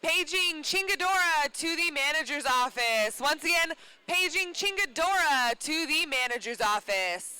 Paging Chingadora to the manager's office. Once again, paging Chingadora to the manager's office.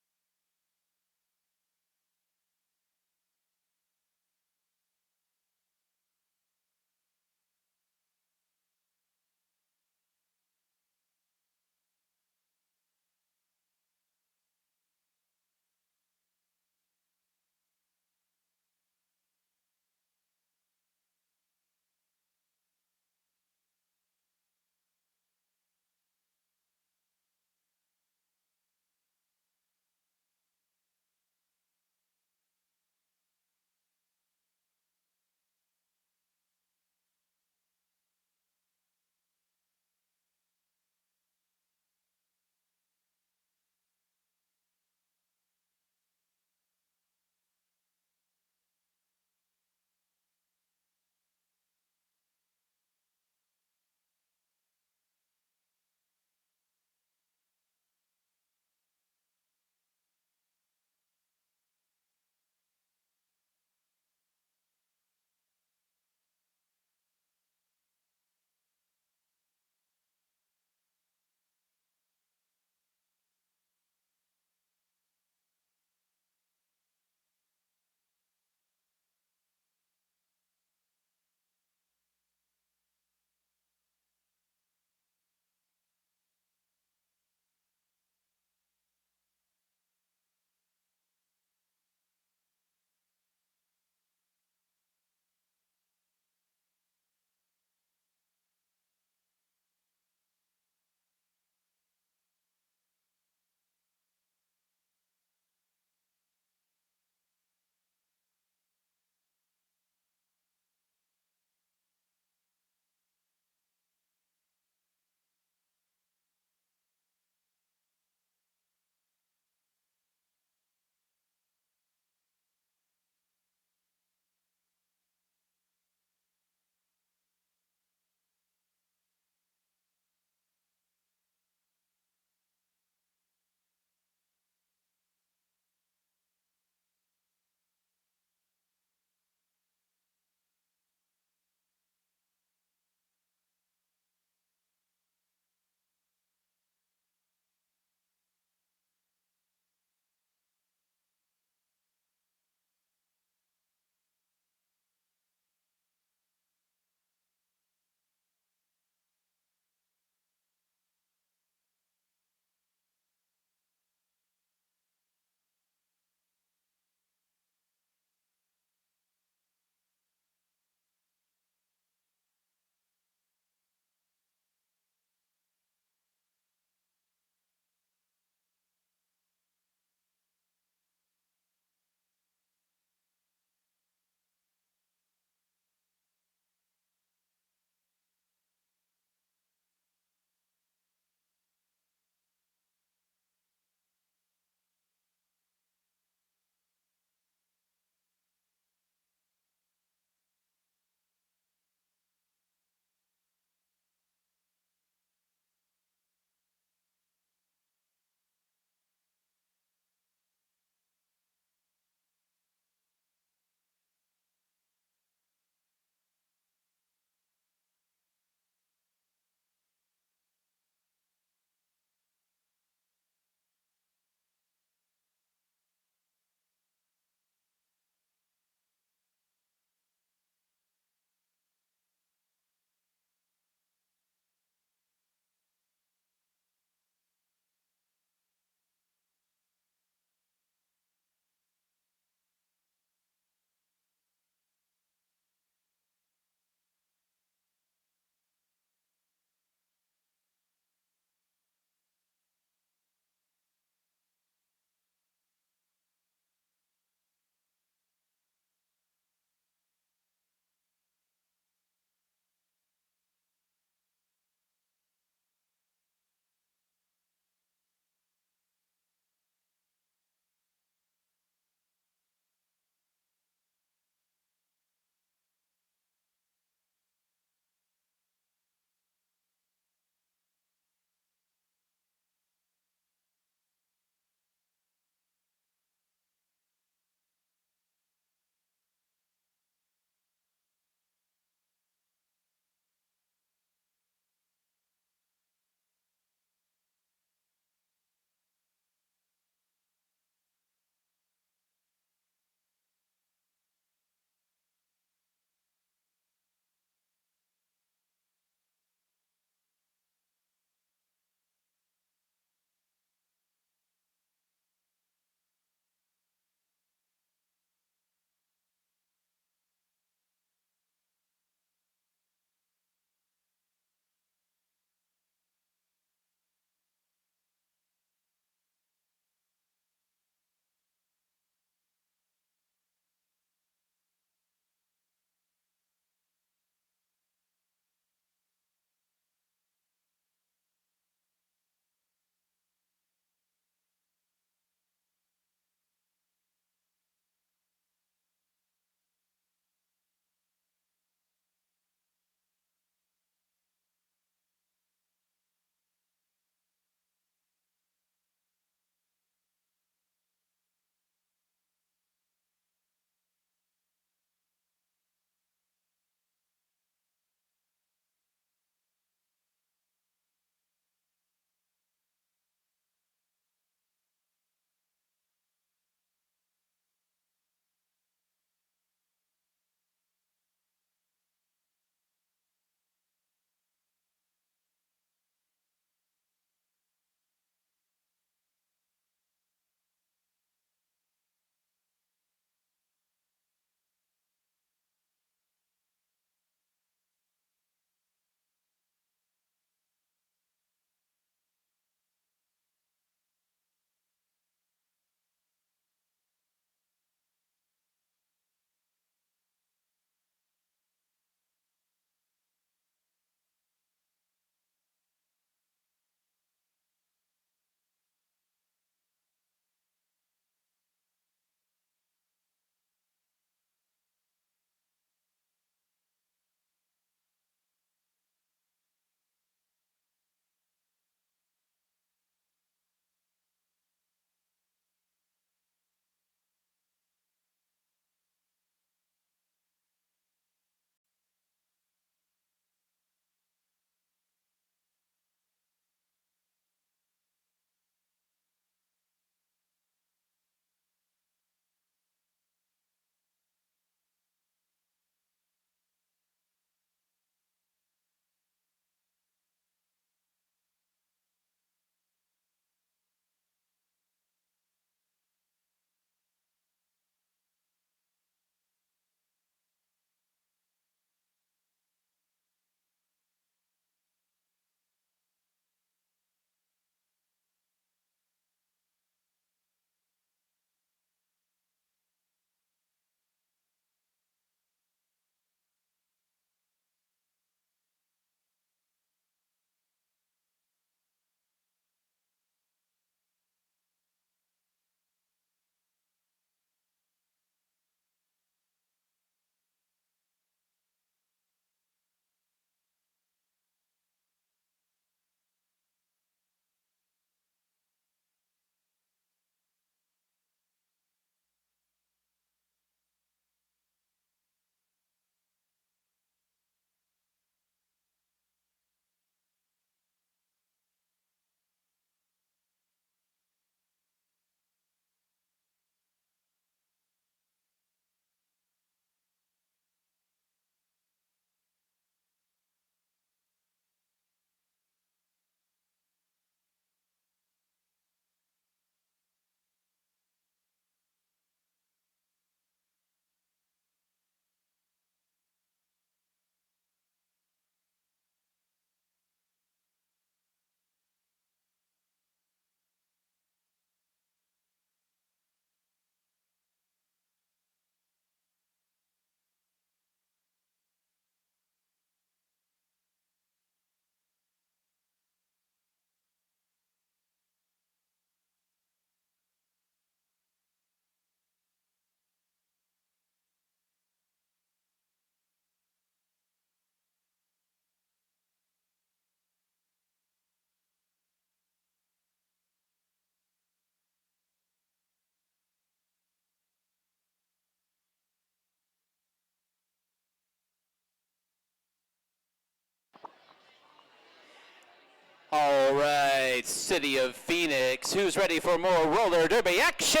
All right, City of Phoenix, who's ready for more roller derby action?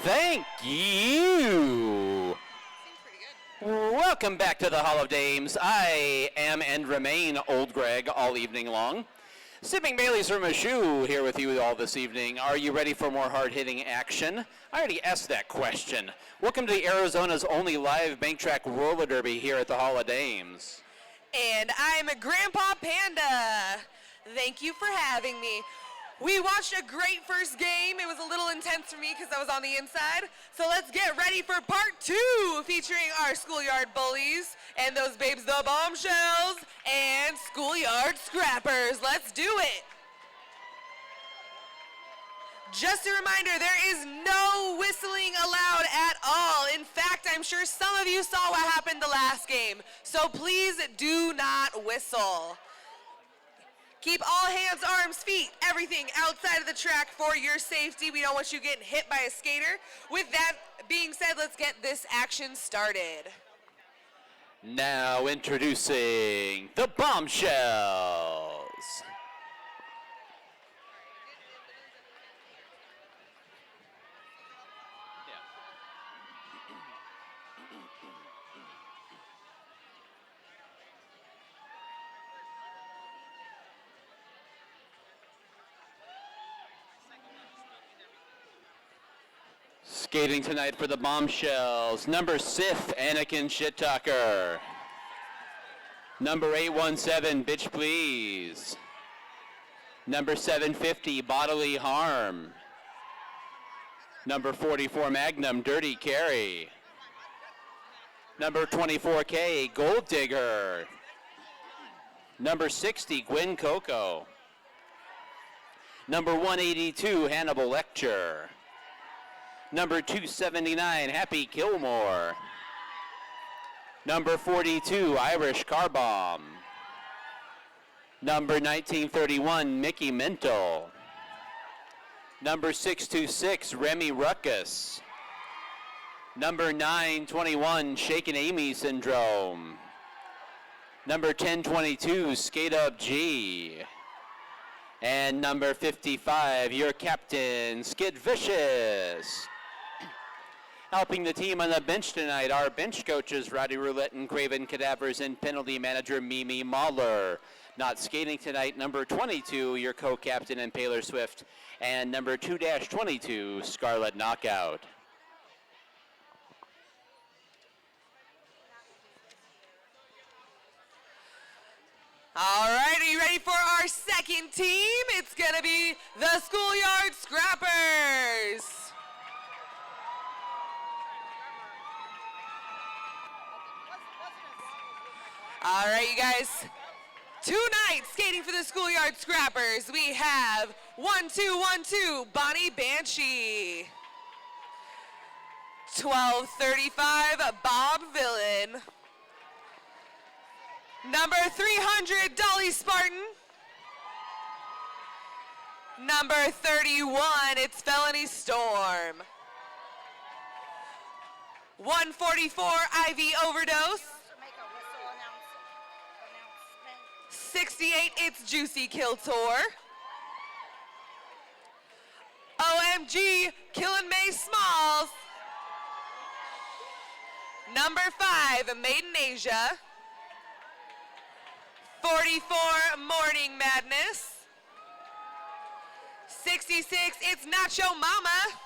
Thank you. Welcome back to the Hall of Dames. I am and remain Old Greg all evening long. Sipping Bailey's from a shoe here with you all this evening. Are you ready for more hard-hitting action? I already asked that question. Welcome to Arizona's only live bank track roller derby here at the Hall of Dames. And I'm Grandpa Panda. Thank you for having me. We watched a great first game. It was a little intense for me because I was on the inside. So let's get ready for part 2, featuring our Schoolyard Bullies and those babes, the Bombshells and Schoolyard Scrappers. Let's do it. Just a reminder, there is no whistling allowed at all. In fact, I'm sure some of you saw what happened the last game. So please do not whistle. Keep all hands, arms, feet, everything outside of the track for your safety. We don't want you getting hit by a skater. With that being said, let's get this action started. Now introducing the Bombshells. Skating tonight for the Bombshells, number Sif, Anakin Shit-Talker. Number 817, Bitch Please. Number 750, Bodily Harm. Number 44, Magnum, Dirty Carry. Number 24K, Gold Digger. Number 60, Gwen Coco. Number 182, Hannibal Lecture. Number 279, Happy Gilmore. Number 42, Irish Car Bomb. Number 1931, Mickey Mental. Number 626, Remy Ruckus. Number 921, Shaken Amy Syndrome. Number 1022, Skate Up G. And number 55, your captain, Skid Vicious. Helping the team on the bench tonight, our bench coaches, Roddy Roulette and Craven Cadavers, and penalty manager, Mimi Mahler. Not skating tonight, number 22, your co-captain, Impaler Swift, and number 2-22, Scarlet Knockout. All right, are you ready for our second team? It's gonna be the Schoolyard Scrappers. All right, you guys. Tonight, skating for the Schoolyard Scrappers, we have 1212 Bonnie Banshee, 1235 Bob Villain, number 300 Dolly Spartan, number 31 it's Felony Storm, 144 Ivy Overdose, 68 it's Juicy Kiltor, OMG Killin' May Smalls, number 5 Maiden Asia, 44 Morning Madness, 66 it's Nacho Mama,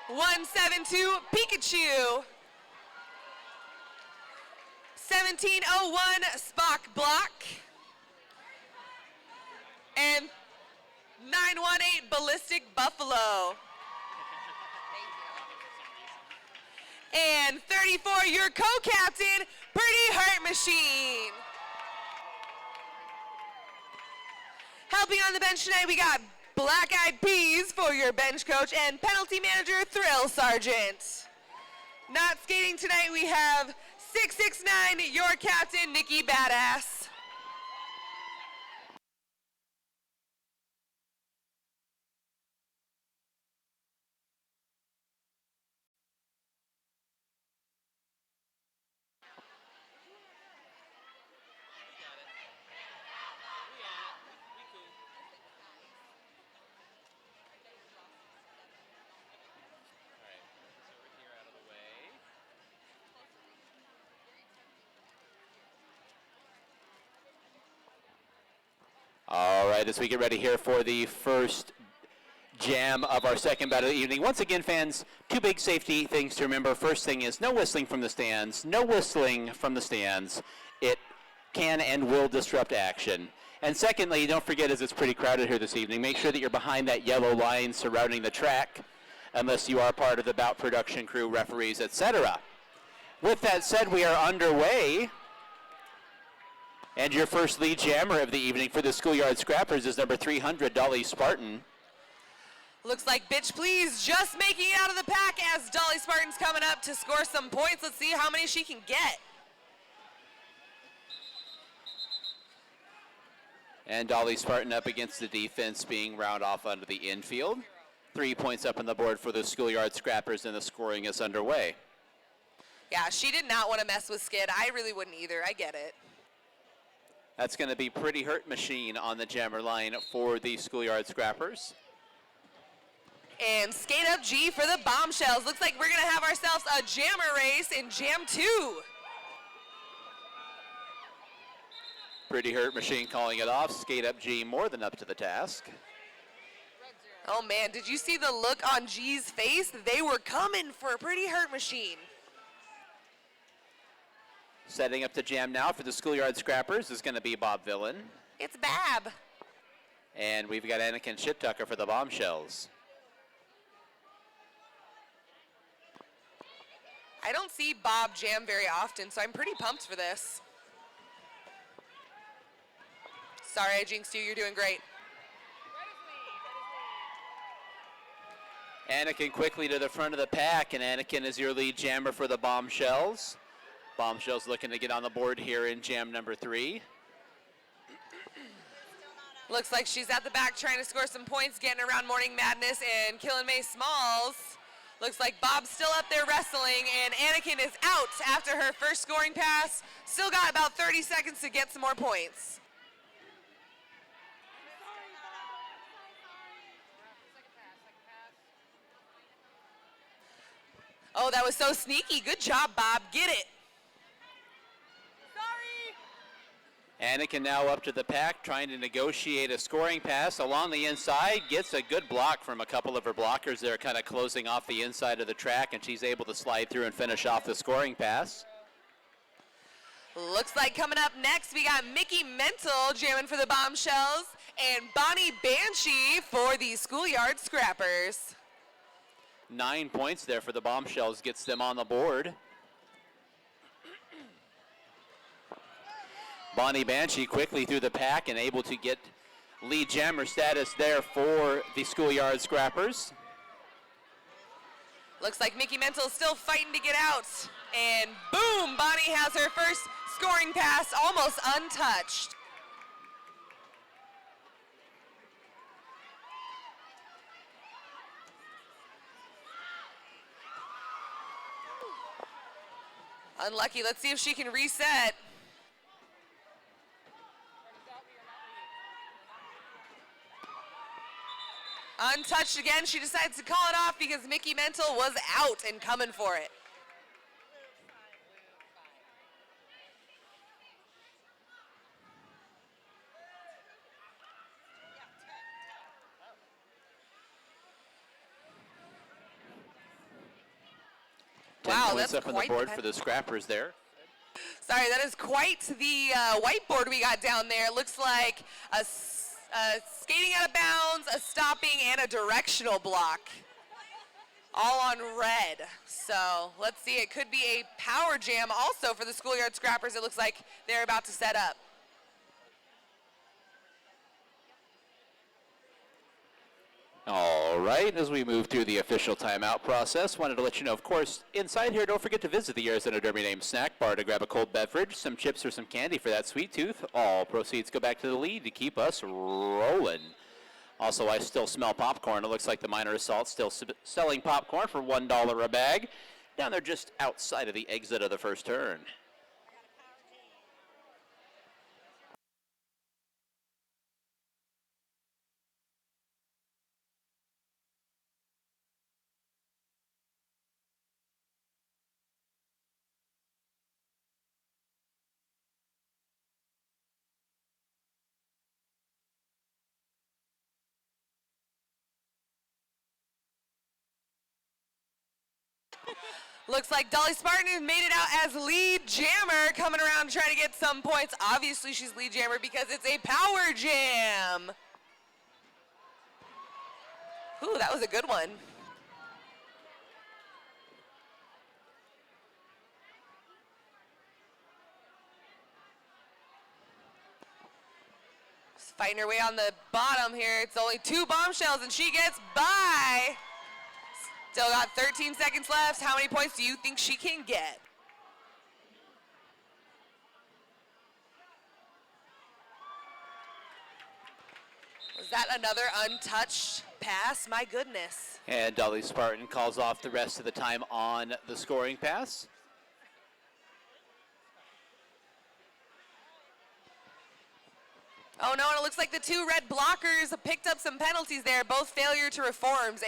172 Pikachu, 1701 Spock Block, and 918 Ballistic Buffalo. And 34, your co-captain, Pretty Heart Machine. Helping on the bench tonight, we got Black Eyed Peas for your bench coach and penalty manager, Thrill Sergeant. Not skating tonight, we have 669, your captain, Nikki Badass. right, as we get ready here for the first jam of our second bout of the evening. Once again, fans, two big safety things to remember. First thing is no whistling from the stands. No whistling from the stands. It can and will disrupt action. And secondly, don't forget, as it's pretty crowded here this evening, make sure that you're behind that yellow line surrounding the track, unless you are part of the bout production crew, referees, etc. With that said, we are underway. And your first lead jammer of the evening for the Schoolyard Scrappers is number 300, Dolly Spartan. Looks like Bitch Please just making it out of the pack as Dolly Spartan's coming up to score some points. Let's see how many she can get. And Dolly Spartan up against the defense, being round off onto the infield. 3 points up on the board for the Schoolyard Scrappers, and the scoring is underway. Yeah, she did not want to mess with Skid. I really wouldn't either. I get it. That's going to be Pretty Hurt Machine on the jammer line for the Schoolyard Scrappers. And skate up G for the Bombshells. Looks like we're going to have ourselves a jammer race in Jam 2. Pretty Hurt Machine calling it off. Skate up G more than up to the task. Oh man, did you see the look on G's face? They were coming for a Pretty Hurt Machine. Setting up the jam now for the Schoolyard Scrappers is going to be Bob Villain. It's Bab. And we've got Anakin Shit-Tucker for the Bombshells. I don't see Bob jam very often, so I'm pretty pumped for this. Sorry, I jinxed you. You're doing great. Anakin quickly to the front of the pack, and Anakin is your lead jammer for the Bombshells. Bombshells looking to get on the board here in jam number 3. Looks like she's at the back trying to score some points, getting around Morning Madness and killing May Smalls. Looks like Bob's still up there wrestling, and Anakin is out after her first scoring pass. Still got about 30 seconds to get some more points. Oh, that was so sneaky. Good job, Bob. Get it. Anakin now up to the pack, trying to negotiate a scoring pass along the inside. Gets a good block from a couple of her blockers there, kind of closing off the inside of the track, and she's able to slide through and finish off the scoring pass. Looks like coming up next, we got Mickey Mental jamming for the Bombshells and Bonnie Banshee for the Schoolyard Scrappers. 9 points there for the Bombshells, gets them on the board. Bonnie Banshee quickly through the pack and able to get lead jammer status there for the Schoolyard Scrappers. Looks like Mickey Mental still fighting to get out. And boom, Bonnie has her first scoring pass almost untouched. Unlucky. Let's see if she can reset. Untouched again. She decides to call it off because Mickey Mental was out and coming for it. Wow, that's up on the quite board for the Scrappers there. Sorry, that is quite the whiteboard we got down there. It looks like a skating out of bounds, a stopping, and a directional block. All on red. So let's see, it could be a power jam also for the Schoolyard Scrappers. It looks like they're about to set up. All right, as we move through the official timeout process, wanted to let you know, of course, inside here, don't forget to visit the Arizona Derby Name Snack Bar to grab a cold beverage, some chips or some candy for that sweet tooth. All proceeds go back to the lead to keep us rolling. Also, I still smell popcorn. It looks like the Minor Assault still selling popcorn for $1 a bag down there just outside of the exit of the first turn. Looks like Dolly Spartan has made it out as lead jammer, coming around to try to get some points. Obviously, she's lead jammer because it's a power jam. Ooh, that was a good one. Just fighting her way on the bottom here. It's only 2 bombshells, and she gets by. Still got 13 seconds left. How many points do you think she can get? Was that another untouched pass? My goodness. And Dolly Spartan calls off the rest of the time on the scoring pass. Oh no, and it looks like the 2 red blockers picked up some penalties there, both failure to reforms.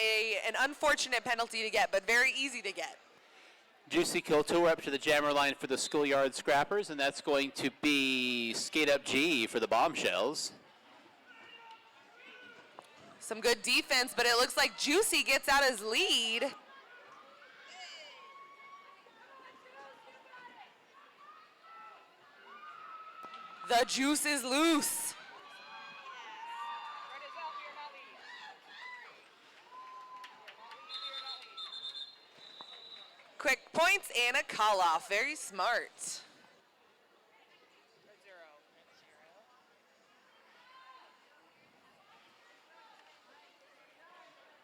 An unfortunate penalty to get, but very easy to get. Juicy Kiltour up to the jammer line for the Schoolyard Scrappers, and that's going to be Skate Up G for the Bombshells. Some good defense, but it looks like Juicy gets out as lead. The juice is loose. Quick points and a call off. Very smart.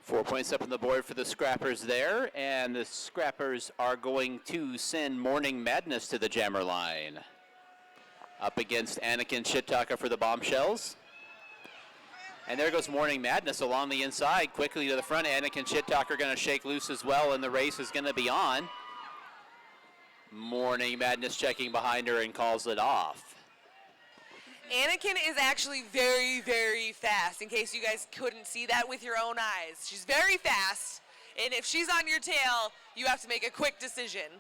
4 points up on the board for the Scrappers there, and the Scrappers are going to send Morning Madness to the jammer line. Up against Anakin Shit-Talker for the Bombshells. And there goes Morning Madness along the inside, quickly to the front. Anakin Shit-Talker going to shake loose as well, and the race is going to be on. Morning Madness checking behind her and calls it off. Anakin is actually very, very fast, in case you guys couldn't see that with your own eyes. She's very fast, and if she's on your tail, you have to make a quick decision.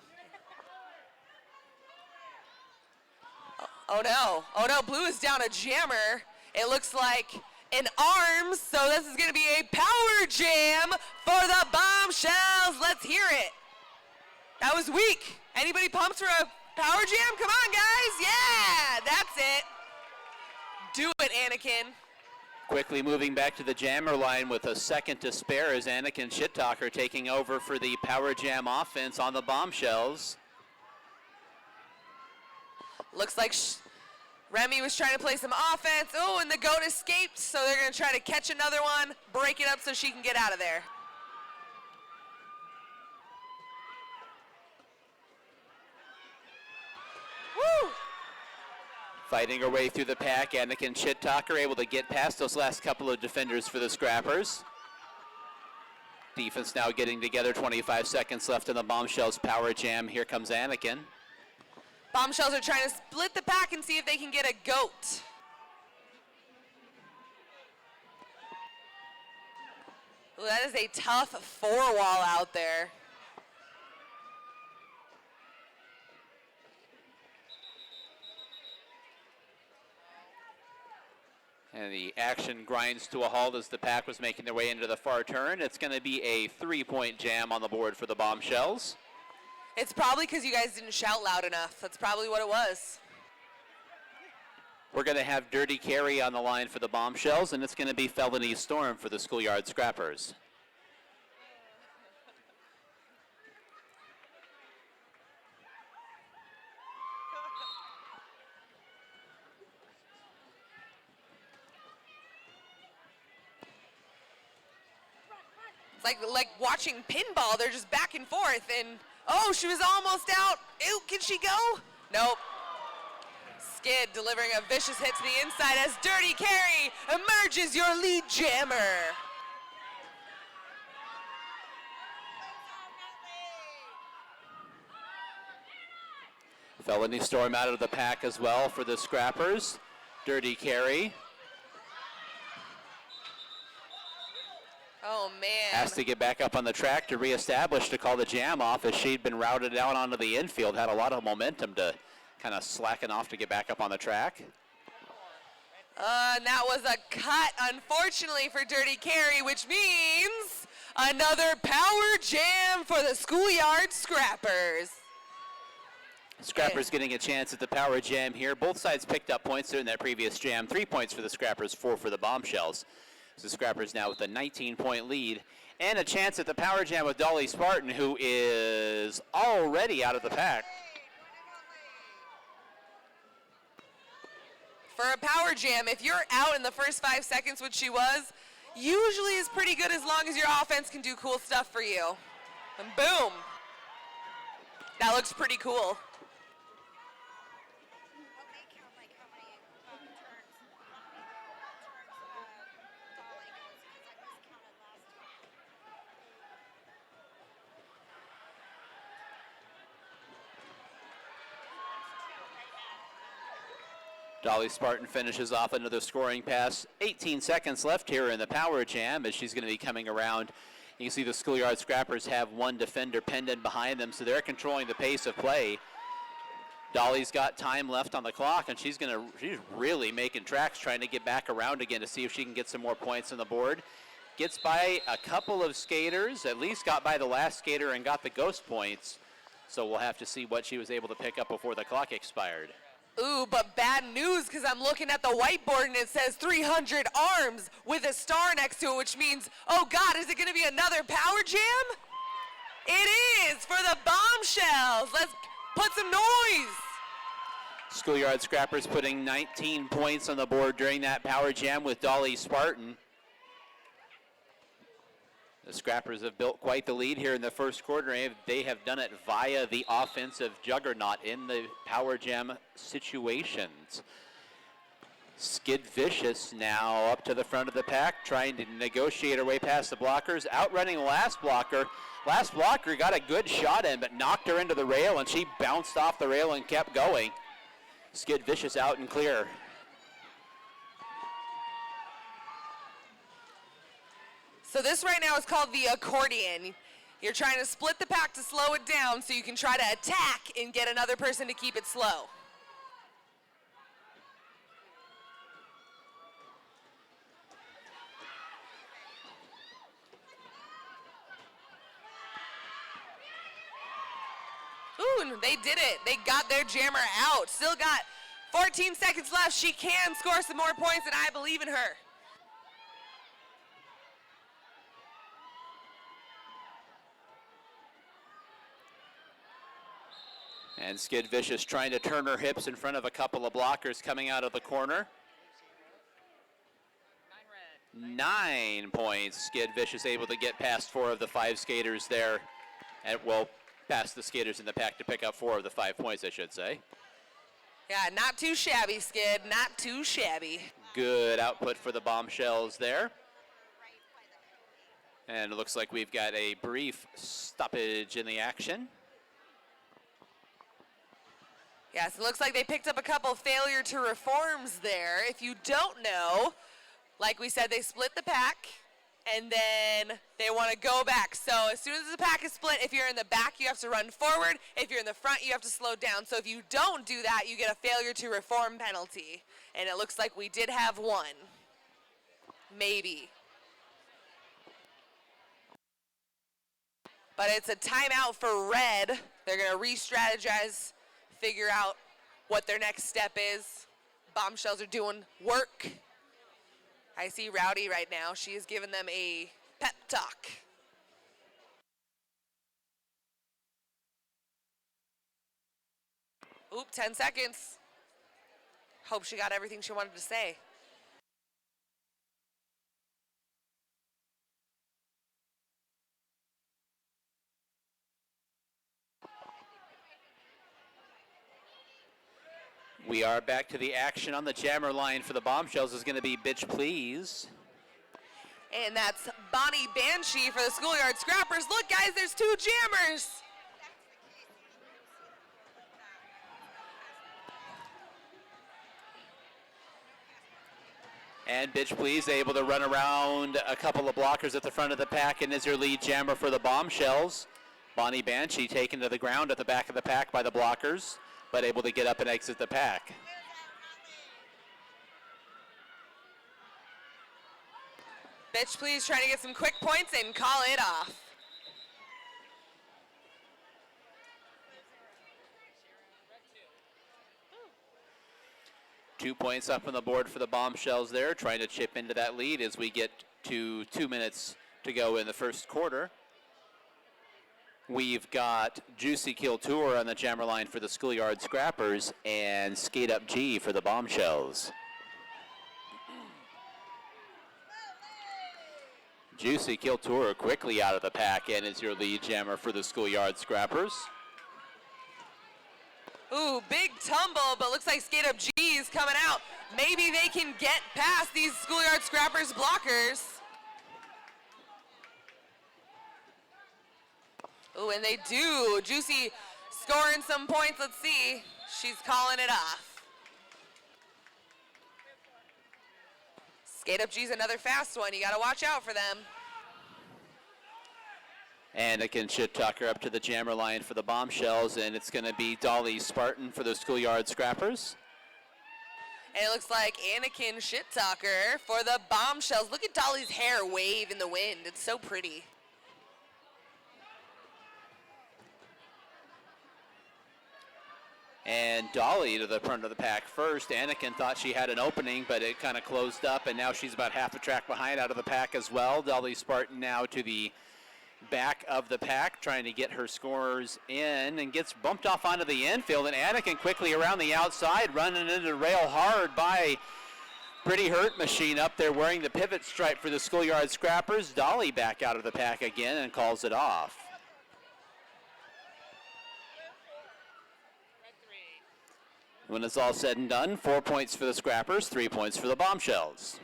Oh no, Blue is down a jammer. It looks like an arms, so this is gonna be a power jam for the Bombshells. Let's hear it. That was weak. Anybody pumped for a power jam? Come on, guys. Yeah, that's it. Do it, Anakin. Quickly moving back to the jammer line with a second to spare is Anakin Shit-Talker taking over for the power jam offense on the Bombshells. Looks like Remy was trying to play some offense. Oh, and the goat escaped, so they're going to try to catch another one, break it up so she can get out of there. Woo! Fighting her way through the pack, Anakin Shit-Talker able to get past those last couple of defenders for the Scrappers. Defense now getting together, 25 seconds left in the Bombshells power jam. Here comes Anakin. Bombshells are trying to split the pack and see if they can get a goat. Ooh, that is a tough 4-wall out there. And the action grinds to a halt as the pack was making their way into the far turn. It's going to be a 3-point jam on the board for the Bombshells. It's probably because you guys didn't shout loud enough. That's probably what it was. We're going to have Dirty Carry on the line for the Bombshells, and it's going to be Felony Storm for the Schoolyard Scrappers. It's like watching pinball. They're just back and forth, and oh, she was almost out. Ew, can she go? Nope. Skid delivering a vicious hit to the inside as Dirty Carry emerges your lead jammer. Felony Storm out of the pack as well for the Scrappers. Dirty Carry. Oh, man. Has to get back up on the track to reestablish to call the jam off as she'd been routed out onto the infield. Had a lot of momentum to kind of slacken off to get back up on the track. And that was a cut, unfortunately, for Dirty Carry, which means Another power jam for the Schoolyard Scrappers. Scrappers getting a chance at the power jam here. Both sides picked up points there in that previous jam. 3 points for the Scrappers, 4 for the Bombshells. So the Scrappers now with a 19-point lead and a chance at the power jam with Dolly Spartan, who is already out of the pack. For a power jam, if you're out in the first 5 seconds, which she was, usually is pretty good as long as your offense can do cool stuff for you. And boom. That looks pretty cool. Dolly Spartan finishes off another scoring pass. 18 seconds left here in the power jam as she's going to be coming around. You can see the Schoolyard Scrappers have one defender pendant behind them, so they're controlling the pace of play. Dolly's got time left on the clock, and she's really making tracks, trying to get back around again to see if she can get some more points on the board. Gets by a couple of skaters, at least got by the last skater and got the ghost points. So we'll have to see what she was able to pick up before the clock expired. Ooh, but bad news, because I'm looking at the whiteboard and it says 300 arms with a star next to it, which means, oh God, is it going to be another power jam? It is for the Bombshells. Let's put some noise. Schoolyard Scrappers putting 19 points on the board during that power jam with Dolly Spartan. The Scrappers have built quite the lead here in the first quarter. They have done it via the offensive juggernaut in the power jam situations. Skid Vicious now up to the front of the pack, trying to negotiate her way past the blockers. Outrunning the last blocker. Last blocker got a good shot in, but knocked her into the rail, and she bounced off the rail and kept going. Skid Vicious out and clear. So this right now is called the accordion. You're trying to split the pack to slow it down so you can try to attack and get another person to keep it slow. Ooh, they did it. They got their jammer out. Still got 14 seconds left. She can score some more points, and I believe in her. And Skid Vicious trying to turn her hips in front of a couple of blockers coming out of the corner. 9 points. Skid Vicious able to get past 4 of the 5 skaters there. And well, past the skaters in the pack to pick up 4 of the 5 points, I should say. Yeah, not too shabby, Skid. Not too shabby. Good output for the Bombshells there. And it looks like we've got a brief stoppage in the action. Yes, it looks like they picked up a couple failure to reforms there. If you don't know, like we said, they split the pack, and then they want to go back. So as soon as the pack is split, if you're in the back, you have to run forward. If you're in the front, you have to slow down. So if you don't do that, you get a failure to reform penalty. And it looks like we did have one. Maybe. But it's a timeout for Red. They're going to re-strategize, figure out what their next step is. Bombshells are doing work. I see Rowdy right now. She is giving them a pep talk. Oop, 10 seconds. Hope she got everything she wanted to say. We are back to the action on the jammer line for the Bombshells is going to be Bitch Please. And that's Bonnie Banshee for the Schoolyard Scrappers. Look, guys, there's 2 jammers. And Bitch Please able to run around a couple of blockers at the front of the pack and is your lead jammer for the Bombshells. Bonnie Banshee taken to the ground at the back of the pack by the blockers, but able to get up and exit the pack. Bitch, please, trying to get some quick points and call it off. Two points up on the board for the Bombshells there, trying to chip into that lead as we get to 2 minutes to go in the first quarter. We've got Juicy Kill Tour on the jammer line for the Schoolyard Scrappers and Skate Up G for the Bombshells. Juicy Kill Tour quickly out of the pack and is your lead jammer for the Schoolyard Scrappers. Ooh, big tumble, but looks like Skate Up G is coming out. Maybe they can get past these Schoolyard Scrappers blockers. Ooh, and they do. Juicy scoring some points. Let's see. She's calling it off. Skate Up G's another fast one. You got to watch out for them. Anakin should tuck her up to the jammer line for the Bombshells, and it's going to be Dolly Spartan for the Schoolyard Scrappers. And it looks like Anakin shit talker for the Bombshells. Look at Dolly's hair wave in the wind. It's so pretty. And Dolly to the front of the pack first. Anakin thought she had an opening, but it kind of closed up, and now she's about half a track behind out of the pack as well. Dolly Spartan now to the back of the pack, trying to get her scores in, and gets bumped off onto the infield, and Anakin quickly around the outside, running into the rail hard by Pretty Hurt Machine up there wearing the pivot stripe for the Schoolyard Scrappers. Dolly back out of the pack again and calls it off. When it's all said and done, 4 points for the Scrappers, 3 points for the Bombshells.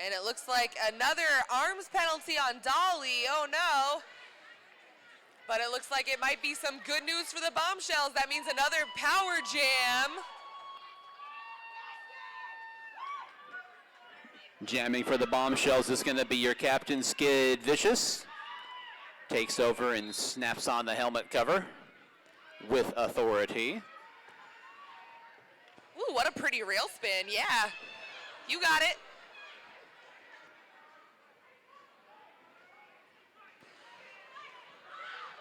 And it looks like another arms penalty on Dolly. Oh no. But it looks like it might be some good news for the Bombshells. That means another power jam. Jamming for the Bombshells is going to be your captain, Skid Vicious. Takes over and snaps on the helmet cover with authority. Ooh, what a pretty rail spin. Yeah, you got it.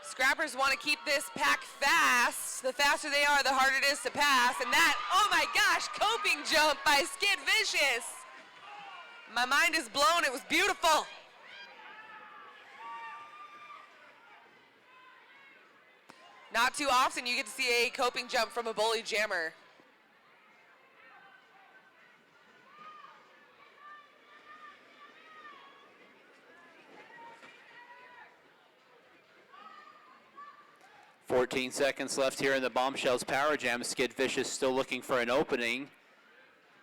Scrappers want to keep this pack fast. The faster they are, the harder it is to pass. And that, oh my gosh, coping jump by Skid Vicious. My mind is blown. It was beautiful. Not too often you get to see a coping jump from a bully jammer. .14 seconds left here in the Bombshells Power Jam. Skid Vicious still looking for an opening.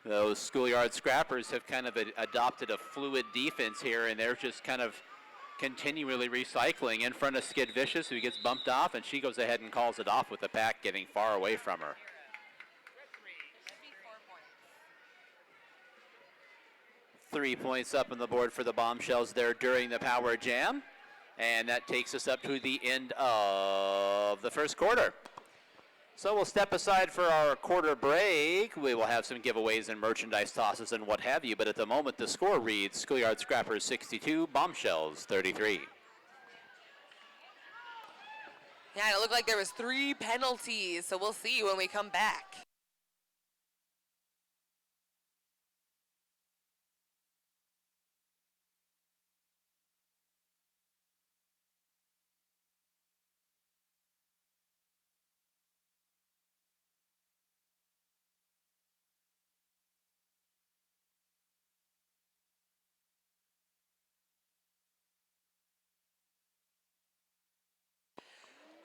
Those Schoolyard Scrappers have kind of adopted a fluid defense here, and they're just kind of continually recycling in front of Skid Vicious, who gets bumped off, and she goes ahead and calls it off with the pack getting far away from her. 3 points up on the board for the Bombshells there during the Power Jam. And that takes us up to the end of the first quarter. So we'll step aside for our quarter break. We will have some giveaways and merchandise tosses and what have you. But at the moment, the score reads Schoolyard Scrappers 62, Bombshells 33. Yeah, it looked like there was 3 penalties. So we'll see when we come back.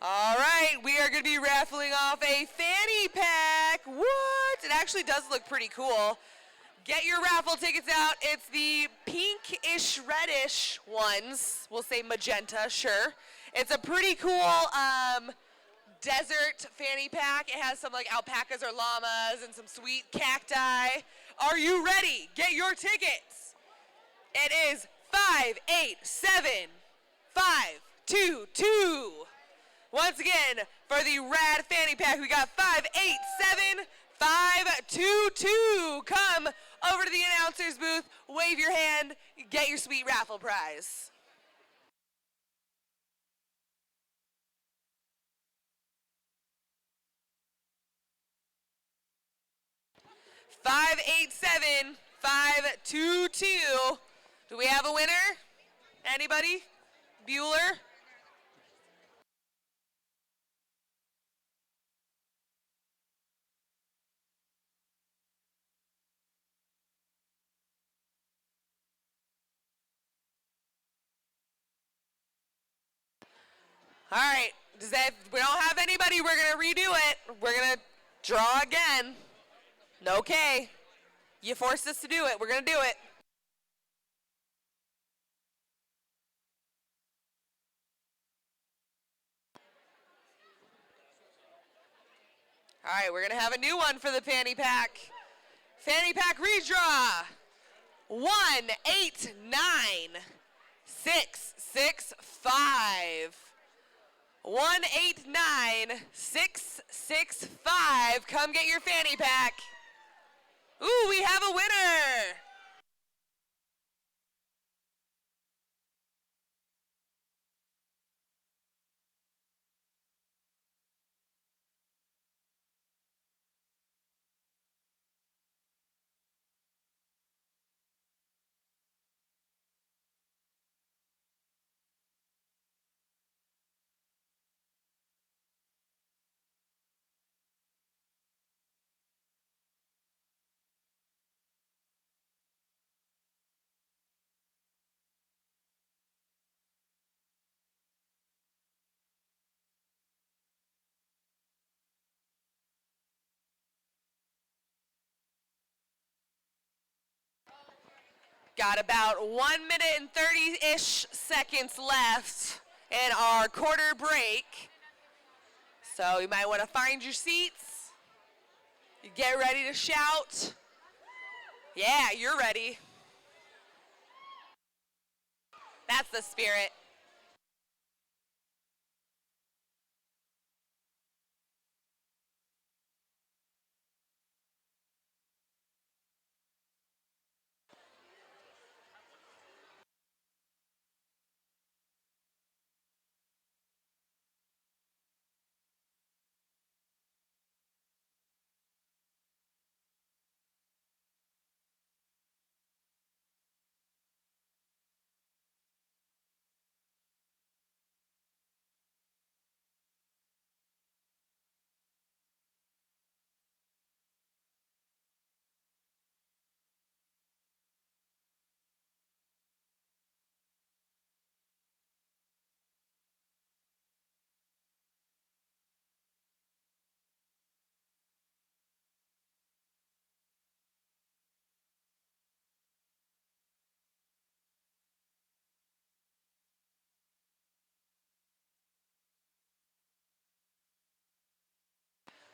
All right, we are going to be raffling off a fanny pack. What? It actually does look pretty cool. Get your raffle tickets out. It's the pinkish, reddish ones. We'll say magenta, sure. It's a pretty cool desert fanny pack. It has some like alpacas or llamas and some sweet cacti. Are you ready? Get your tickets. It is 587-522. Once again, for the rad fanny pack, we got 587-522. Come over to the announcer's booth, wave your hand, get your sweet raffle prize. $587-522. Do we have a winner? Anybody? Bueller? All right, we don't have anybody, we're gonna redo it. We're gonna draw again. Okay, you forced us to do it, we're gonna do it. All right, we're gonna have a new one for the fanny pack. Fanny pack redraw. 189665. 189665. Come get your fanny pack. Ooh, we have a winner. Got about 1 minute and 30-ish seconds left in our quarter break. So you might want to find your seats. You get ready to shout. Yeah, you're ready. That's the spirit.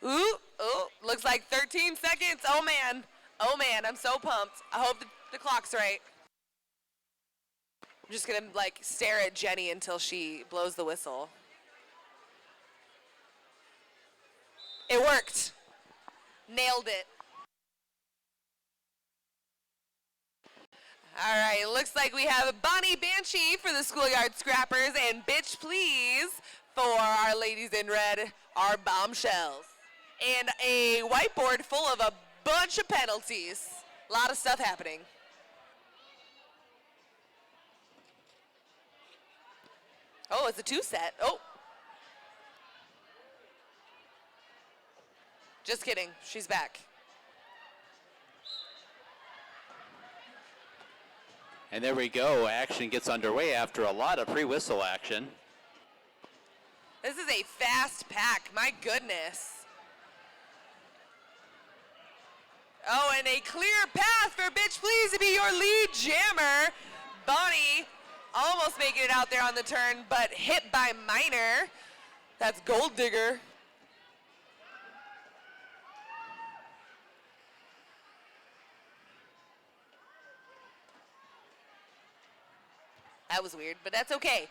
Ooh, looks like 13 seconds. Oh man, I'm so pumped. I hope the clock's right. I'm just gonna like stare at Jenny until she blows the whistle. It worked. Nailed it. All right, looks like we have Bonnie Banshee for the Schoolyard Scrappers and Bitch Please for our ladies in red, our Bombshells. And a whiteboard full of a bunch of penalties. A lot of stuff happening. Oh, it's a two-set. Oh. Just kidding. She's back. And there we go. Action gets underway after a lot of pre-whistle action. This is a fast pack. My goodness. Oh, and a clear path for Bitch Please to be your lead jammer. Bonnie almost making it out there on the turn, but hit by Minor. That's Gold Digger. That was weird, but that's okay.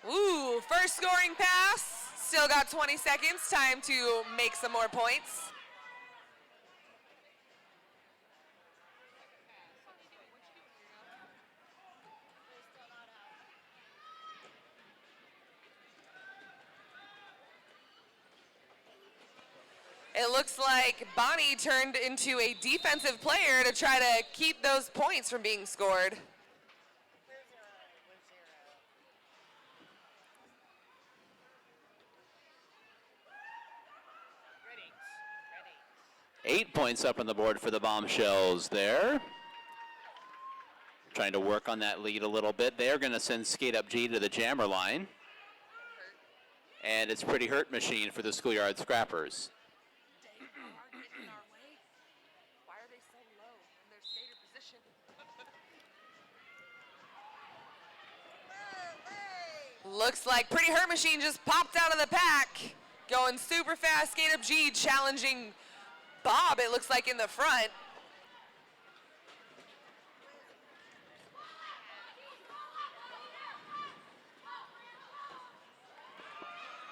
Ooh, first scoring pass. Still got 20 seconds. Time to make some more points. It looks like Bonnie turned into a defensive player to try to keep those points from being scored. 8 points up on the board for the Bombshells there. Trying to work on that lead a little bit. They're going to send Skate Up G to the jammer line. And it's Pretty Hurt Machine for the Schoolyard Scrappers. Why are they so low in their skater position? Looks like Pretty Hurt Machine just popped out of the pack. Going super fast. Skate Up G challenging Bob, it looks like, in the front.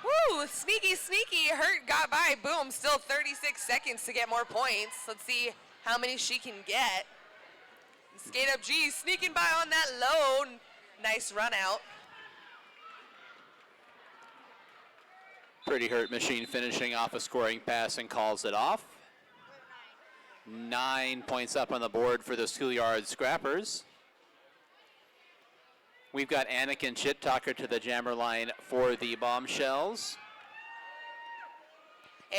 Woo, sneaky, sneaky. Hurt got by. Boom, still 36 seconds to get more points. Let's see how many she can get. Skate Up G sneaking by on that low. Nice run out. Pretty Hurt Machine finishing off a scoring pass and calls it off. 9 points up on the board for the Schoolyard Scrappers. We've got Anakin Shit Talker to the jammer line for the Bombshells.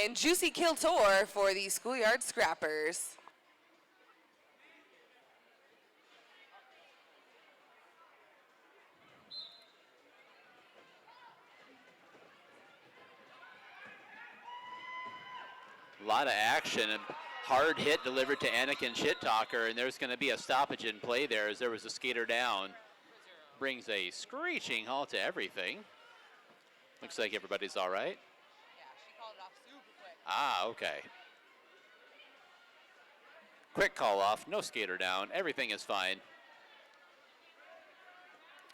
And Juicy Kiltor for the Schoolyard Scrappers. A lot of action. A hard hit delivered to Anakin Shit Talker, and there's going to be a stoppage in play there as there was a skater down. Brings a screeching halt to everything. Looks like everybody's all right. Yeah, she called it off super quick. Ah, okay. Quick call off, no skater down, everything is fine.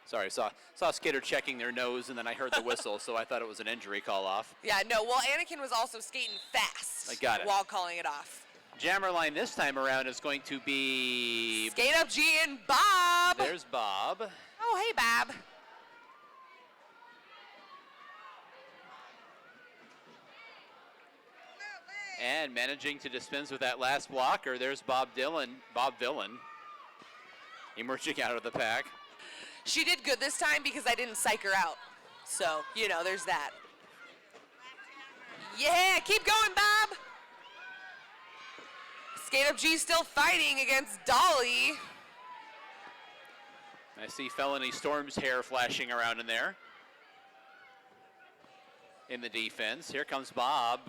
Sorry, saw a skater checking their nose and then I heard the whistle, so I thought it was an injury call off. Yeah, no, well, Anakin was also skating fast. I got it. While calling it off. Jammer line this time around is going to be... Skate Up G and Bob. There's Bob. Oh, hey, Bob. And managing to dispense with that last blocker, there's Bob Villain, emerging out of the pack. She did good this time because I didn't psych her out. So, you know, there's that. Yeah, keep going, Bob. Skate Up G still fighting against Dolly. I see Felony Storm's hair flashing around in there. In the defense. Here comes Bob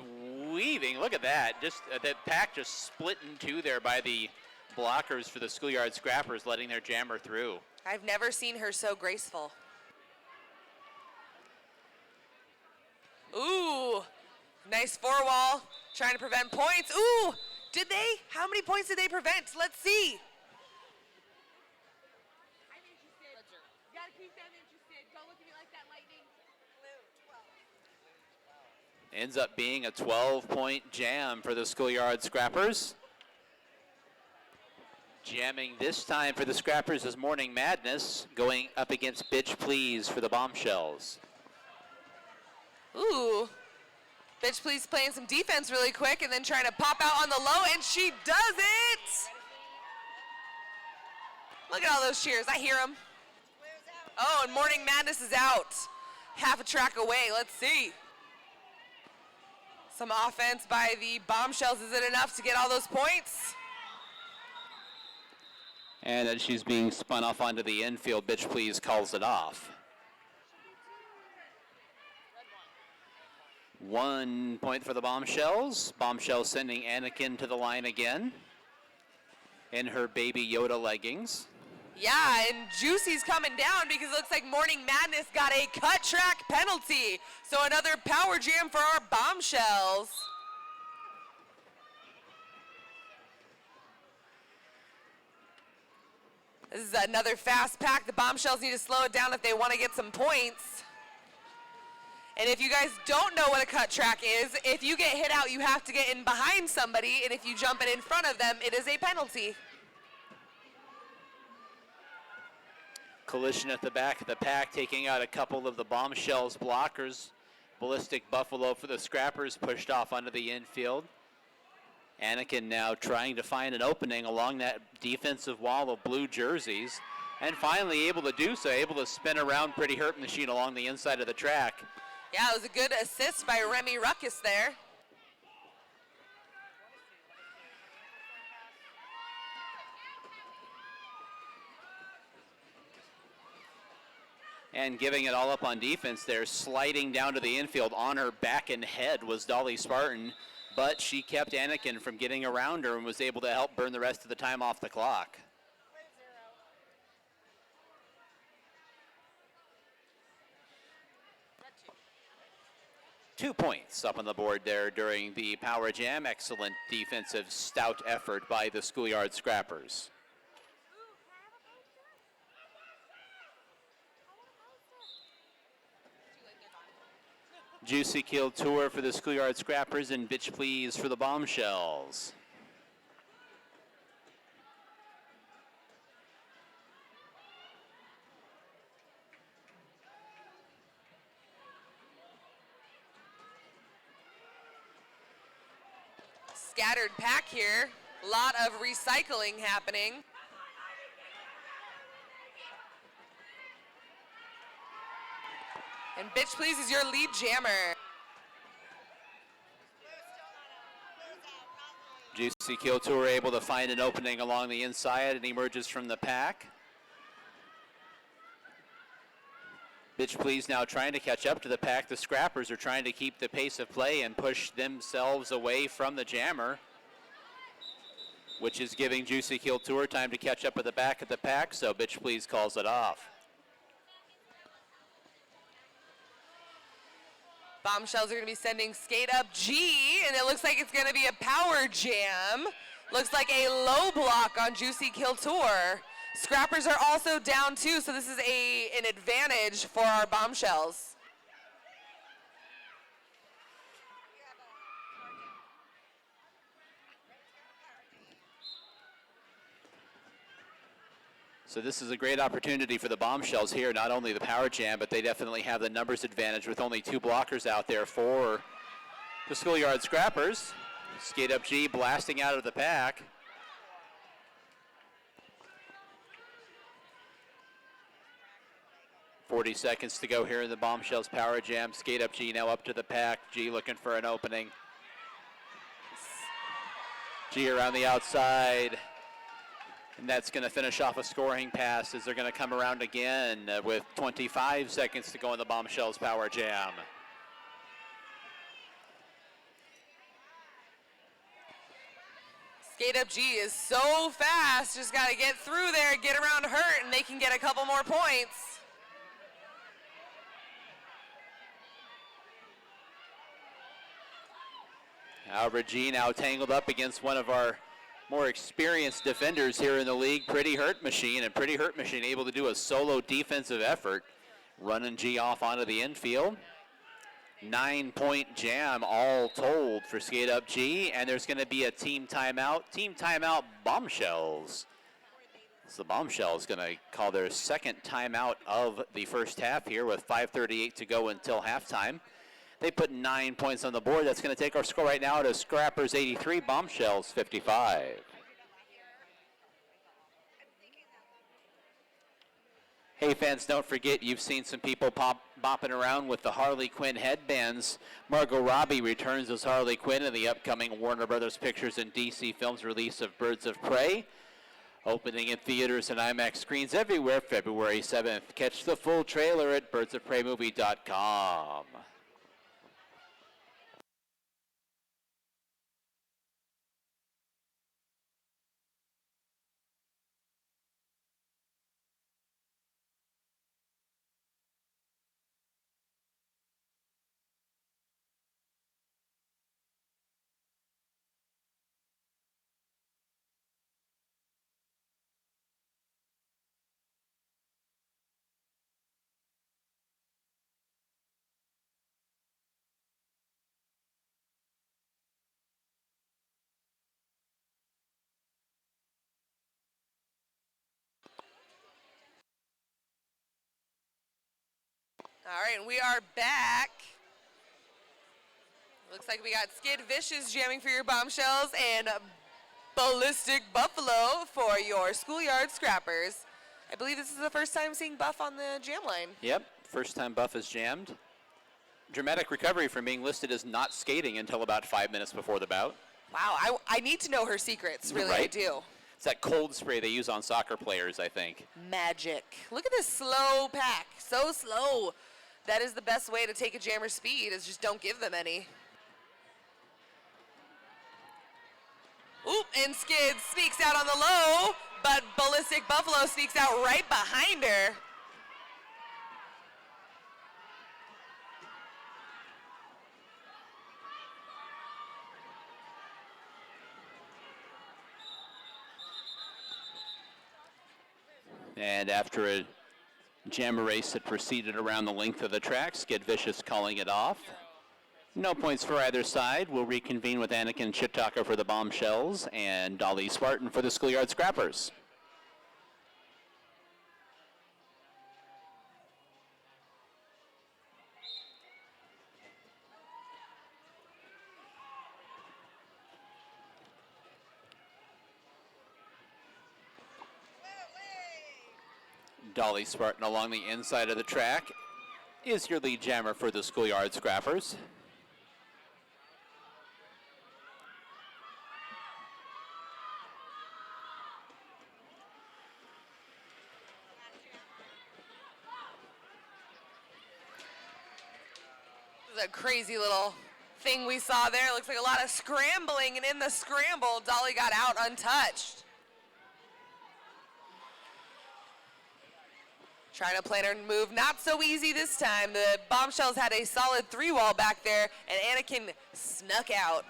weaving. Look at that. Just that pack just split in two there by the blockers for the Schoolyard Scrappers, letting their jammer through. I've never seen her so graceful. Ooh, nice four wall, trying to prevent points. Ooh, did they? How many points did they prevent? Let's see. I'm interested. You gotta keep them interested. Don't look at me like that, lightning. Blue, 12. Ends up being a 12-point jam for the Schoolyard Scrappers. Jamming this time for the Scrappers is Morning Madness, going up against Bitch Please for the Bombshells. Ooh, Bitch Please playing some defense really quick and then trying to pop out on the low, and she does it! Look at all those cheers, I hear them. Oh, and Morning Madness is out. Half a track away, let's see. Some offense by the Bombshells, is it enough to get all those points? And as she's being spun off onto the infield, Bitch Please calls it off. 1 point for the Bombshells. Bombshells sending Anakin to the line again in her Baby Yoda leggings. Yeah, and Juicy's coming down because it looks like Morning Madness got a cut track penalty. So another power jam for our Bombshells. This is another fast pack. The Bombshells need to slow it down if they want to get some points. And if you guys don't know what a cut track is, if you get hit out, you have to get in behind somebody, and if you jump in front of them, it is a penalty. Collision at the back of the pack, taking out a couple of the Bombshells blockers. Ballistic Buffalo for the Scrappers pushed off onto the infield. Anakin now trying to find an opening along that defensive wall of blue jerseys, and finally able to do so, able to spin around Pretty Hurt Machine along the inside of the track. Yeah, it was a good assist by Remy Ruckus there. And giving it all up on defense there, sliding down to the infield on her back and head was Dolly Spartan, but she kept Anakin from getting around her and was able to help burn the rest of the time off the clock. Two points up on the board there during the power jam. Excellent defensive stout effort by the Schoolyard Scrappers. Juicy Kill Tour for the Schoolyard Scrappers and Bitch Please for the Bombshells. Scattered pack here. A lot of recycling happening. And Bitch Please is your lead jammer. Juicy Kill Tour able to find an opening along the inside and emerges from the pack. Bitch Please now trying to catch up to the pack. The Scrappers are trying to keep the pace of play and push themselves away from the jammer, which is giving Juicy Kill Tour time to catch up at the back of the pack, so Bitch Please calls it off. Bombshells are going to be sending Skate Up G, and it looks like it's going to be a power jam. Looks like a low block on Juicy Kill Tour. Scrappers are also down too, so this is an advantage for our Bombshells. So this is a great opportunity for the Bombshells here, not only the power jam, but they definitely have the numbers advantage with only two blockers out there for the Schoolyard Scrappers. Skate Up G blasting out of the pack. .40 seconds to go here in the Bombshells power jam. Skate Up G now up to the pack. G looking for an opening. G around the outside. And that's going to finish off a scoring pass as they're going to come around again with 25 seconds to go in the Bombshells power jam. Skate Up G is so fast, just got to get through there, get around Hurt, and they can get a couple more points. Albert G now tangled up against one of our more experienced defenders here in the league, Pretty Hurt Machine, and Pretty Hurt Machine able to do a solo defensive effort, running G off onto the infield. 9-point jam all told for Skate Up G, and there's going to be a team timeout. Team timeout Bombshells. So the Bombshells going to call their second timeout of the first half here with 5:38 to go until halftime. They put 9 points on the board. That's going to take our score right now to Scrappers 83, Bombshells 55. Hey fans, don't forget you've seen some people bopping around with the Harley Quinn headbands. Margot Robbie returns as Harley Quinn in the upcoming Warner Brothers Pictures and DC Films release of Birds of Prey. Opening in theaters and IMAX screens everywhere February 7th. Catch the full trailer at birdsofpreymovie.com. All right, and we are back. Looks like we got Skid Vicious jamming for your Bombshells and Ballistic Buffalo for your Schoolyard Scrappers. I believe this is the first time seeing Buff on the jam line. Yep, first time Buff is jammed. Dramatic recovery from being listed as not skating until about 5 minutes before the bout. Wow, I need to know her secrets, really, Right? I do. It's that cold spray they use on soccer players, I think. Magic. Look at this slow pack, so slow. That is the best way to take a jammer's speed, is just don't give them any. Oop, and Skid sneaks out on the low, but Ballistic Buffalo sneaks out right behind her. And after a jammer race that proceeded around the length of the track, Skid Vicious calling it off. No points for either side. We'll reconvene with Anakin Chitaka for the Bombshells and Dolly Spartan for the Schoolyard Scrappers. Dolly Spartan along the inside of the track is your lead jammer for the Schoolyard Scrappers. This is a crazy little thing we saw there. Looks like a lot of scrambling, and in the scramble, Dolly got out untouched. Trying to plan her move, not so easy this time. The Bombshells had a solid 3-wall back there, and Anakin snuck out.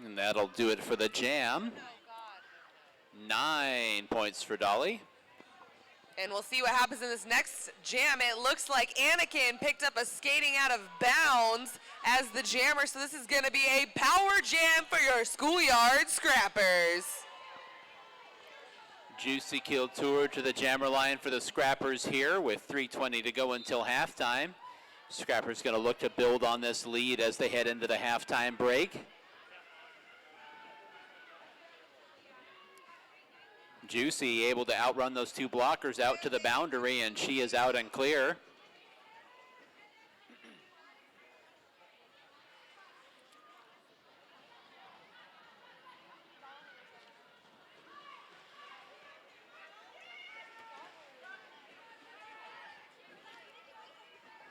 And that'll do it for the jam. 9 points for Dolly. And we'll see what happens in this next jam. It looks like Anakin picked up a skating out of bounds as the jammer, so this is going to be a power jam for your Schoolyard Scrappers. Juicy Keel Tour to the jammer line for the Scrappers here with 3:20 to go until halftime. Scrappers going to look to build on this lead as they head into the halftime break. Juicy able to outrun those two blockers out to the boundary, and she is out and clear.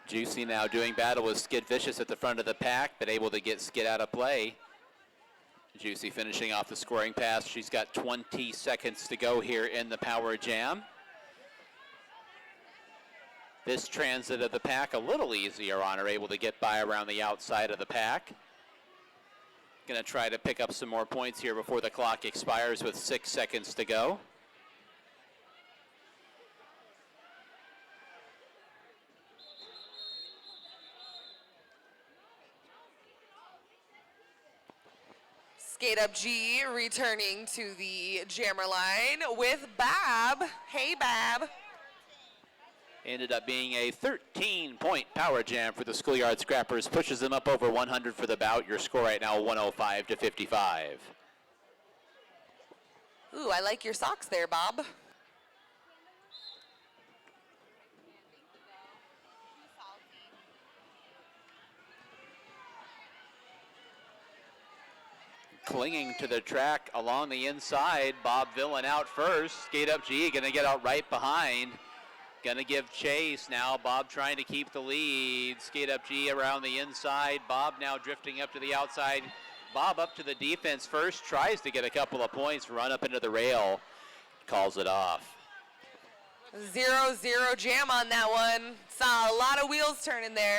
Juicy now doing battle with Skid Vicious at the front of the pack, but able to get Skid out of play. Juicy finishing off the scoring pass. She's got 20 seconds to go here in the power jam. This transit of the pack a little easier on her, able to get by around the outside of the pack. Gonna try to pick up some more points here before the clock expires with 6 seconds to go. Skate Up G returning to the jammer line with Bab. Hey, Bab. Ended up being a 13-point power jam for the Schoolyard Scrappers. Pushes them up over 100 for the bout. Your score right now, 105 to 55. Ooh, I like your socks there, Bob. Clinging to the track along the inside. Bob Villain out first. Skate Up G gonna get out right behind. Gonna give chase now. Bob trying to keep the lead. Skate Up G around the inside. Bob now drifting up to the outside. Bob up to the defense first. Tries to get a couple of points. Run up into the rail. Calls it off. 0-0 jam on that one. Saw a lot of wheels turning there.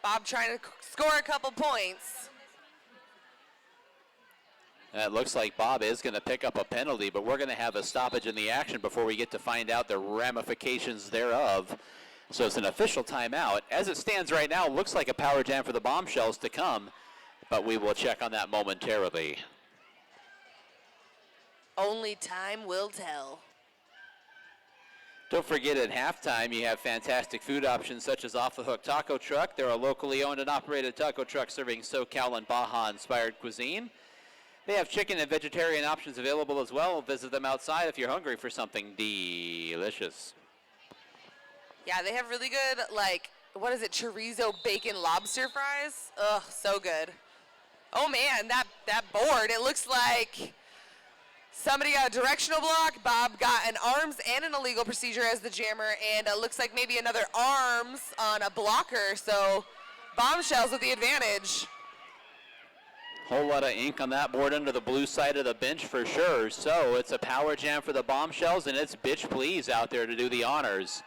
Bob trying to score a couple points. It looks like Bob is going to pick up a penalty, but we're going to have a stoppage in the action before we get to find out the ramifications thereof. So it's an official timeout. As it stands right now, looks like a power jam for the Bombshells to come, but we will check on that momentarily. Only time will tell. Don't forget, at halftime, you have fantastic food options such as Off the Hook Taco Truck. They're a locally owned and operated taco truck serving SoCal and Baja-inspired cuisine. They have chicken and vegetarian options available as well. Visit them outside if you're hungry for something delicious. Yeah, they have really good, like, what is it, chorizo bacon lobster fries? Ugh, so good. Oh man, that board, it looks like somebody got a directional block. Bob got an arms and an illegal procedure as the jammer, and it looks like maybe another arms on a blocker, so Bombshells with the advantage. Whole lot of ink on that board under the blue side of the bench for sure. So it's a power jam for the Bombshells, and it's Bitch Please out there to do the honors.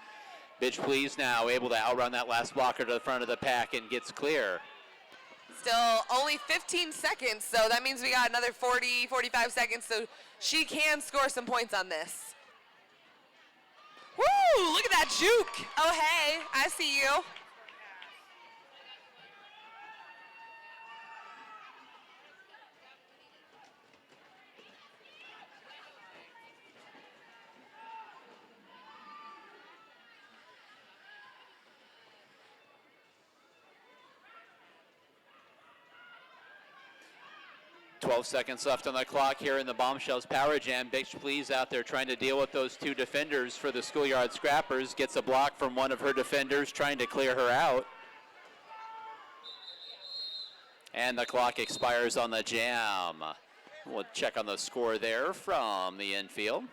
Bitch Please now able to outrun that last blocker to the front of the pack and gets clear. Still only 15 seconds, so that means we got another 40, 45 seconds, so she can score some points on this. Woo! Look at that juke. Oh, hey, I see you. 12 seconds left on the clock here in the Bombshells Power Jam. Bitch Please out there trying to deal with those two defenders for the Schoolyard Scrappers. Gets a block from one of her defenders trying to clear her out. And the clock expires on the jam. We'll check on the score there from the infield.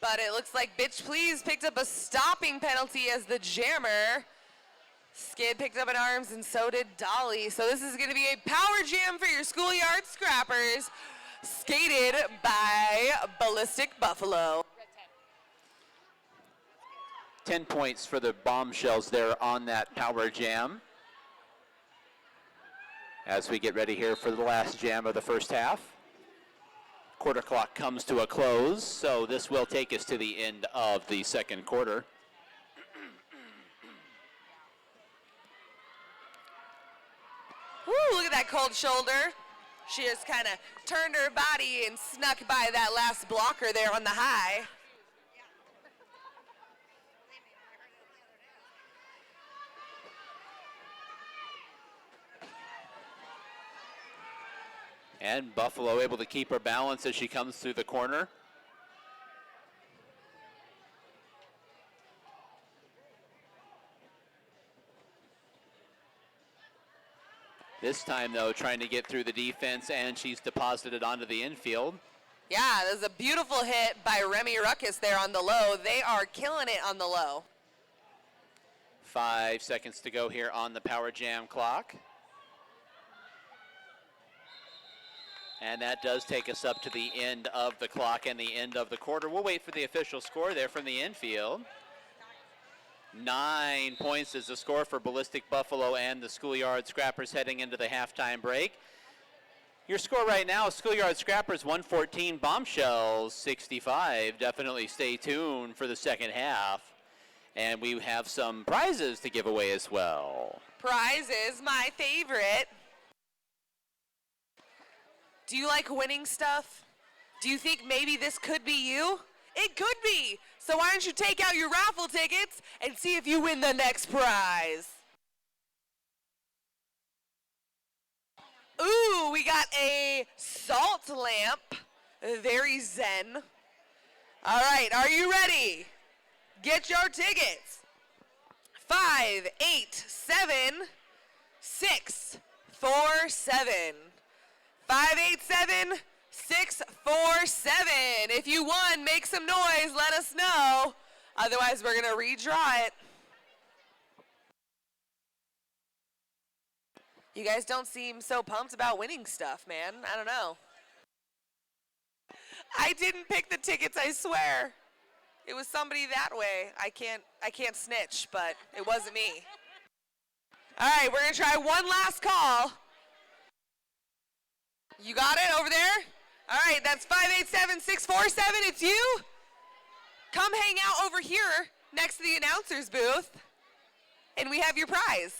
But it looks like Bitch Please picked up a stopping penalty as the jammer. Skid picked up an arms, and so did Dolly. So this is going to be a power jam for your Schoolyard Scrappers, skated by Ballistic Buffalo. 10 points for the Bombshells there on that power jam. As we get ready here for the last jam of the first half. Quarter clock comes to a close, so this will take us to the end of the second quarter. Woo, look at that cold shoulder. She just kind of turned her body and snuck by that last blocker there on the high. And Buffalo able to keep her balance as she comes through the corner. This time, though, trying to get through the defense, and she's deposited onto the infield. Yeah, there's a beautiful hit by Remy Ruckus there on the low. They are killing it on the low. 5 seconds to go here on the power jam clock. And that does take us up to the end of the clock and the end of the quarter. We'll wait for the official score there from the infield. 9 points is the score for Ballistic Buffalo and the Schoolyard Scrappers heading into the halftime break. Your score right now, Schoolyard Scrappers 114, Bombshells 65. Definitely stay tuned for the second half. And we have some prizes to give away as well. Prizes, my favorite. Do you like winning stuff? Do you think maybe this could be you? It could be. So why don't you take out your raffle tickets and see if you win the next prize? Ooh, we got a salt lamp. Very zen. All right, are you ready? Get your tickets. 5, 8, 7, 6, 4, 7. 587 647. If you won, make some noise, let us know. Otherwise, we're going to redraw it. You guys don't seem so pumped about winning stuff, man. I don't know. I didn't pick the tickets, I swear. It was somebody that way. I can't snitch, but it wasn't me. All right, we're going to try one last call. You got it over there? All right, that's 587 647. It's you. Come hang out over here next to the announcer's booth, and we have your prize.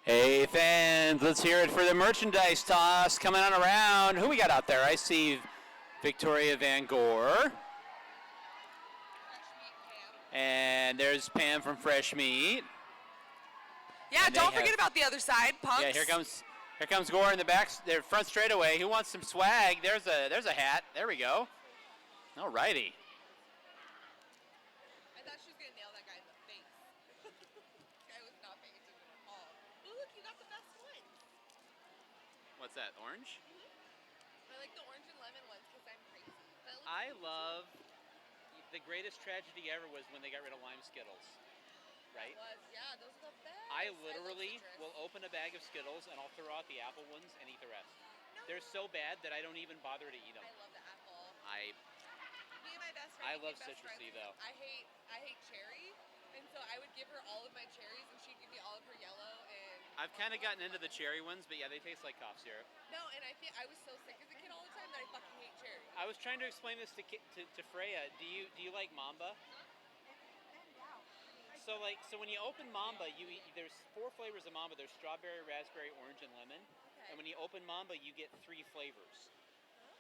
Hey fans, let's hear it for the merchandise toss coming on around. Who we got out there? I see Victoria Van Gore. And there's Pam from Fresh Meat. Yeah, And don't forget about the other side, Punks. Yeah, here comes Gore in the back, their front straightaway. Who wants some swag? There's a hat. There we go. All righty. I thought she was gonna nail that guy in the face. I was not paying attention at all. Oh, look, you got the best one. What's that? Orange? I like the orange and lemon ones because I'm crazy. I love. The greatest tragedy ever was when they got rid of lime Skittles, right? Yeah, those are the best. I literally will open a bag of Skittles and I'll throw out the apple ones and eat the rest. No. They're so bad that I don't even bother to eat them. I love the apple. Me and my best friend. I love citrusy though. I hate cherry, and so I would give her all of my cherries, and she'd give me all of her yellow. And I've kind of gotten into the cherry ones, but yeah, they taste like cough syrup. No, and I think I was so sick as a kid all the time that I fucking hate cherry. I was trying to explain this to Freya. Do you like Mamba? So when you open Mamba, there's 4 flavors of Mamba. There's strawberry, raspberry, orange, and lemon. Okay. And when you open Mamba, you get 3 flavors.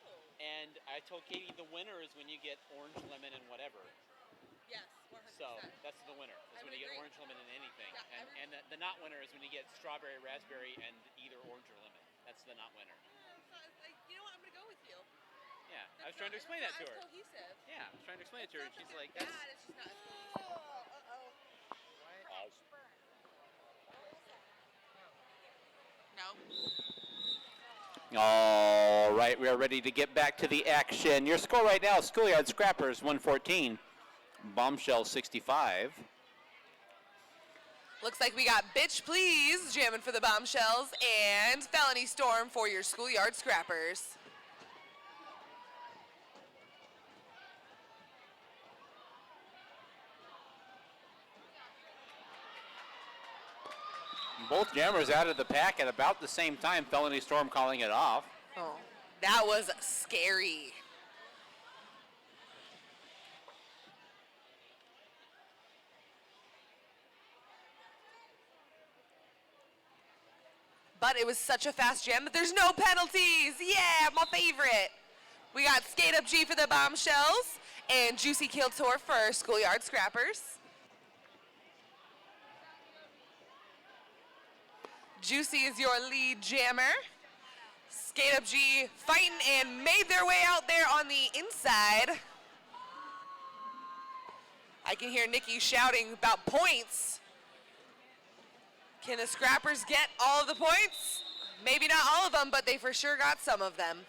Oh. And I told Katie the winner is when you get orange, lemon, and whatever. Yes, 100%. So that's the winner. Is when you get orange, lemon, and anything. Yeah, and the not winner is when you get strawberry, raspberry, and either orange or lemon. That's the not winner. You know what? I'm gonna go with you. Yeah, I was trying to explain that to her. It's cohesive. Yeah, I was trying to explain it to her, and she's like, "That's bad. It's just not as cohesive." No. All right, we are ready to get back to the action. Your score right now, Schoolyard Scrappers 114, Bombshells 65. Looks like we got Bitch Please jamming for the Bombshells and Felony Storm for your Schoolyard Scrappers. Both jammers out of the pack at about the same time. Felony Storm calling it off. Oh, that was scary. But it was such a fast jam that there's no penalties. Yeah, my favorite. We got Skate Up G for the Bombshells and Juicy Kill Tour for Schoolyard Scrappers. Juicy is your lead jammer. Skate Up G fighting and made their way out there on the inside. I can hear Nikki shouting about points. Can the Scrappers get all of the points? Maybe not all of them, but they for sure got some of them.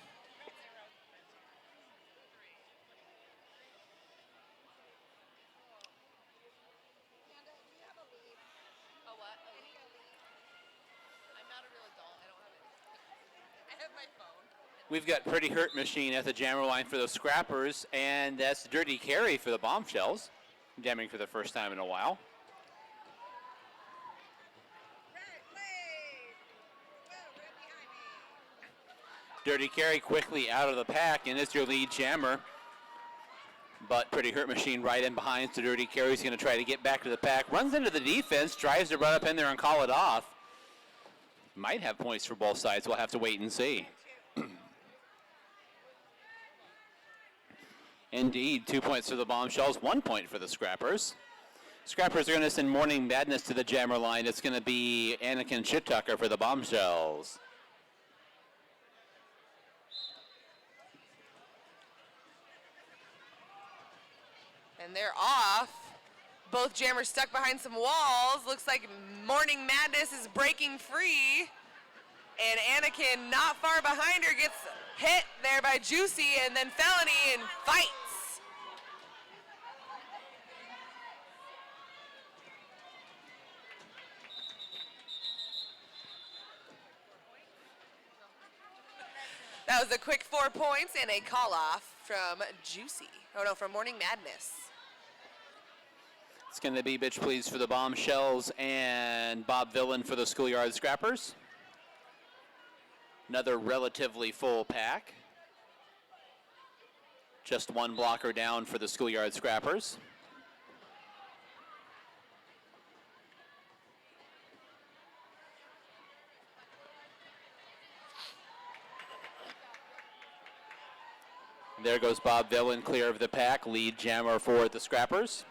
We've got Pretty Hurt Machine at the jammer line for the Scrappers, and that's Dirty Carry for the Bombshells, jamming for the first time in a while. Dirty Carry quickly out of the pack, and it's your lead jammer. But Pretty Hurt Machine right in behind, so Dirty Carry's going to try to get back to the pack. Runs into the defense, tries to run up in there and call it off. Might have points for both sides. We'll have to wait and see. Indeed, 2 points for the Bombshells, 1 point for the Scrappers. Scrappers are going to send Morning Madness to the jammer line. It's going to be Anakin Shit-Tucker for the Bombshells. And they're off. Both jammers stuck behind some walls. Looks like Morning Madness is breaking free. And Anakin, not far behind her, gets hit there by Juicy, and then Felony and fights. That was a quick 4 points and a call off from Juicy. Oh no, from Morning Madness. It's going to be Bitch Please for the Bombshells and Bob Villain for the Schoolyard Scrappers. Another relatively full pack. Just one blocker down for the Schoolyard Scrappers. There goes Bob Villain clear of the pack, lead jammer for the Scrappers.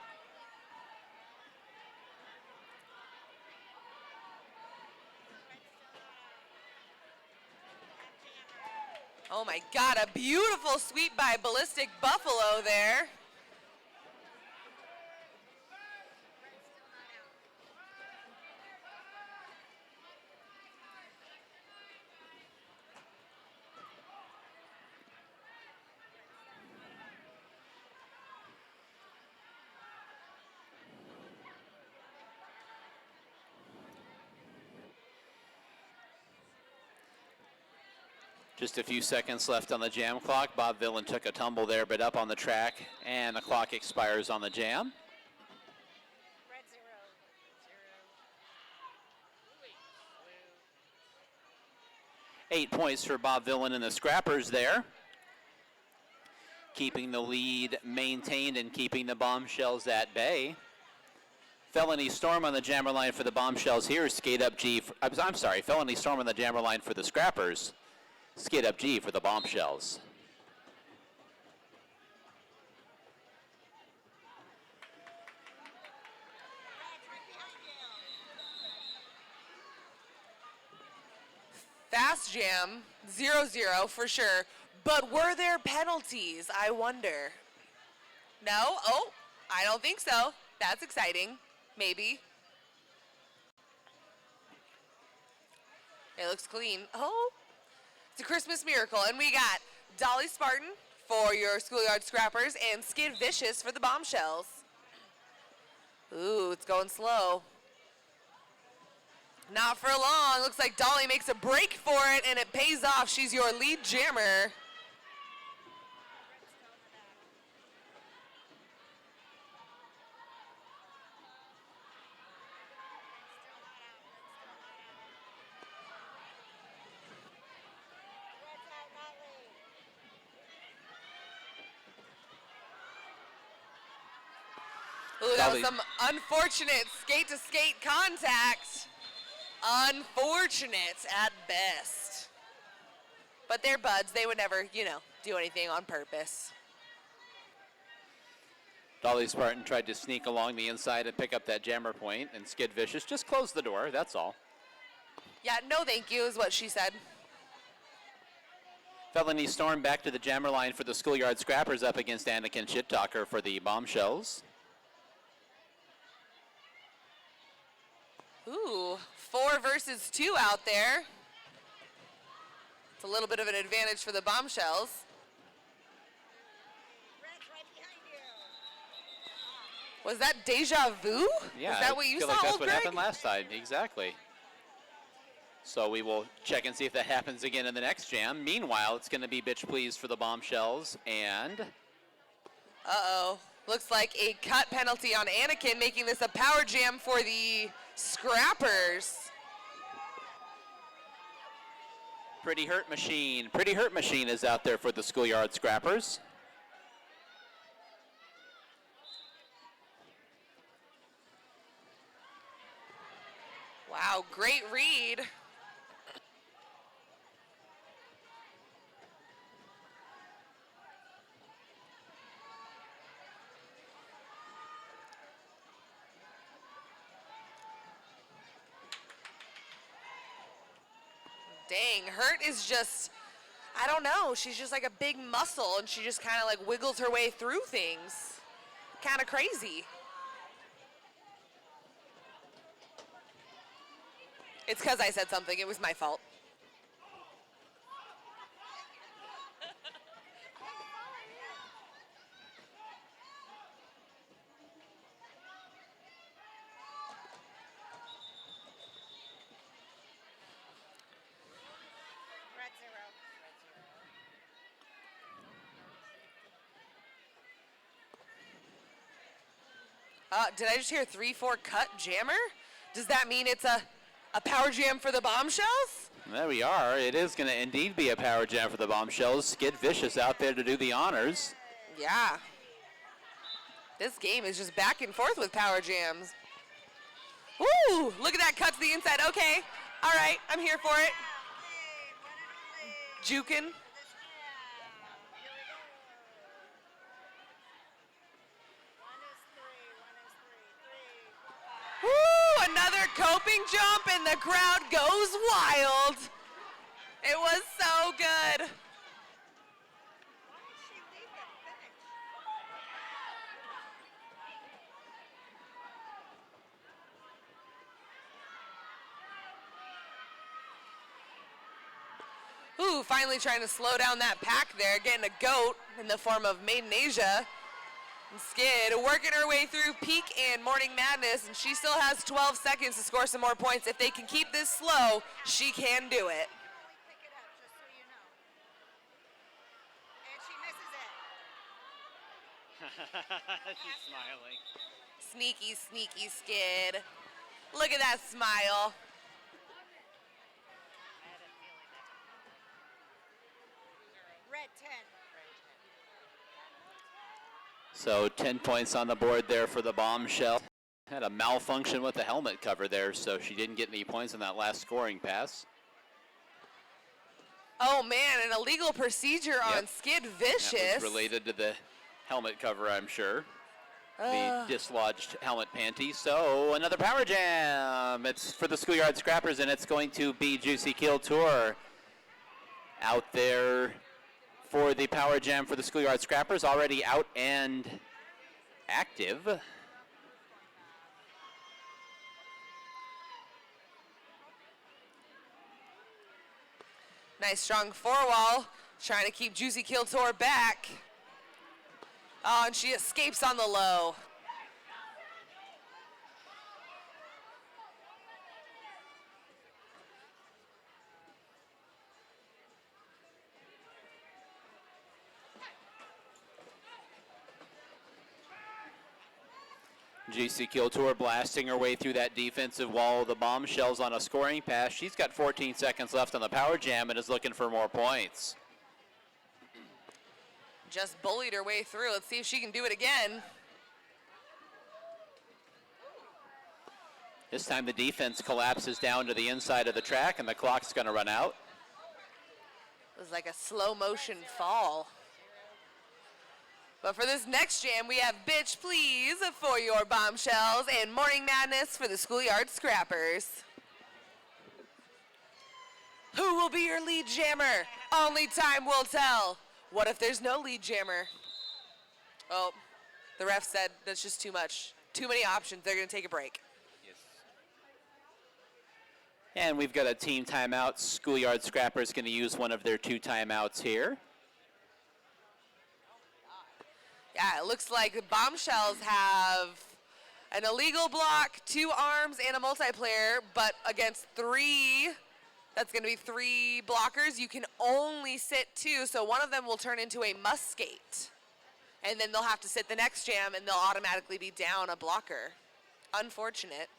Oh my God, a beautiful sweep by Ballistic Buffalo there. Just a few seconds left on the jam clock. Bob Villain took a tumble there, but up on the track, and the clock expires on the jam. Red 0, 0. 8 points for Bob Villain and the Scrappers there. Keeping the lead maintained and keeping the Bombshells at bay. Felony Storm on the jammer line for the Bombshells here. Skate up G. I'm sorry, Felony Storm on the jammer line for the Scrappers. Skate up G for the Bombshells. Fast jam, 0-0 for sure. But were there penalties, I wonder? No? Oh, I don't think so. That's exciting. Maybe. It looks clean. Oh, it's a Christmas miracle. And we got Dolly Spartan for your Schoolyard Scrappers and Skid Vicious for the Bombshells. Ooh, it's going slow. Not for long. Looks like Dolly makes a break for it, and it pays off. She's your lead jammer. Ooh, that was some unfortunate skate-to-skate contact. Unfortunate at best. But they're buds. They would never, do anything on purpose. Dolly Spartan tried to sneak along the inside and pick up that jammer point, and Skid Vicious just closed the door, that's all. Yeah, no thank you is what she said. Felony Storm back to the jammer line for the Schoolyard Scrappers up against Anakin Shit-Talker for the Bombshells. Ooh, 4 versus 2 out there. It's a little bit of an advantage for the Bombshells. Red's right behind you. Was that deja vu? Yeah, Is that what you I feel saw, like that's old what Greg? happened last time, exactly. So we will check and see if that happens again in the next jam. Meanwhile, it's going to be Bitch Please for the Bombshells, and Uh-oh. Looks like a cut penalty on Anakin, making this a power jam for the Scrappers. Pretty Hurt Machine. Pretty Hurt Machine is out there for the Schoolyard Scrappers. Wow, great read. Dang, Hurt is just, I don't know, she's just like a big muscle and she just kind of like wiggles her way through things. Kind of crazy. It's because I said something, it was my fault. Red 0. Did I just hear 3-4 cut jammer? Does that mean it's a power jam for the Bombshells? There we are. It is going to indeed be a power jam for the Bombshells. Skid Vicious out there to do the honors. Yeah. This game is just back and forth with power jams. Woo! Look at that cut to the inside. Okay. All right. I'm here for it. Jukin'. that coping jump and the crowd goes wild. It was so good. Why did she leave the finish? Ooh, finally trying to slow down that pack there, getting a goat in the form of Maiden Asia. And Skid working her way through Peak and Morning Madness, and she still has 12 seconds to score some more points. If they can keep this slow, she can do it. Pick it up, just so you know. And she misses it. She's smiling. Sneaky, sneaky Skid. Look at that smile. Red 10. So 10 points on the board there for the Bombshell. Had a malfunction with the helmet cover there, so she didn't get any points on that last scoring pass. Oh man, an illegal procedure on Yep. Skid Vicious. That was related to the helmet cover, I'm sure. The dislodged helmet panty. So another power jam. It's for the Schoolyard Scrappers, and it's going to be Juicy Kill Tour out there for the power jam for the Schoolyard Scrappers, already out and active. Nice strong four-wall, trying to keep Juicy Kill Tour back. Oh, and she escapes on the low. Juicy Kill Tour blasting her way through that defensive wall. The Bombshells on a scoring pass. She's got 14 seconds left on the power jam and is looking for more points. Just bullied her way through. Let's see if she can do it again. This time the defense collapses down to the inside of the track and the clock's going to run out. It was like a slow motion fall. But for this next jam, we have Bitch Please for your Bombshells and Morning Madness for the Schoolyard Scrappers. Who will be your lead jammer? Only time will tell. What if there's no lead jammer? Oh, the ref said that's just too much. Too many options. They're going to take a break. And we've got a team timeout. Schoolyard Scrappers going to use one of their 2 timeouts here. Yeah, it looks like the Bombshells have an illegal block, 2 arms, and a multiplayer, but against 3, that's going to be 3 blockers. You can only sit 2, so one of them will turn into a must skate. And then they'll have to sit the next jam, and they'll automatically be down a blocker. Unfortunate.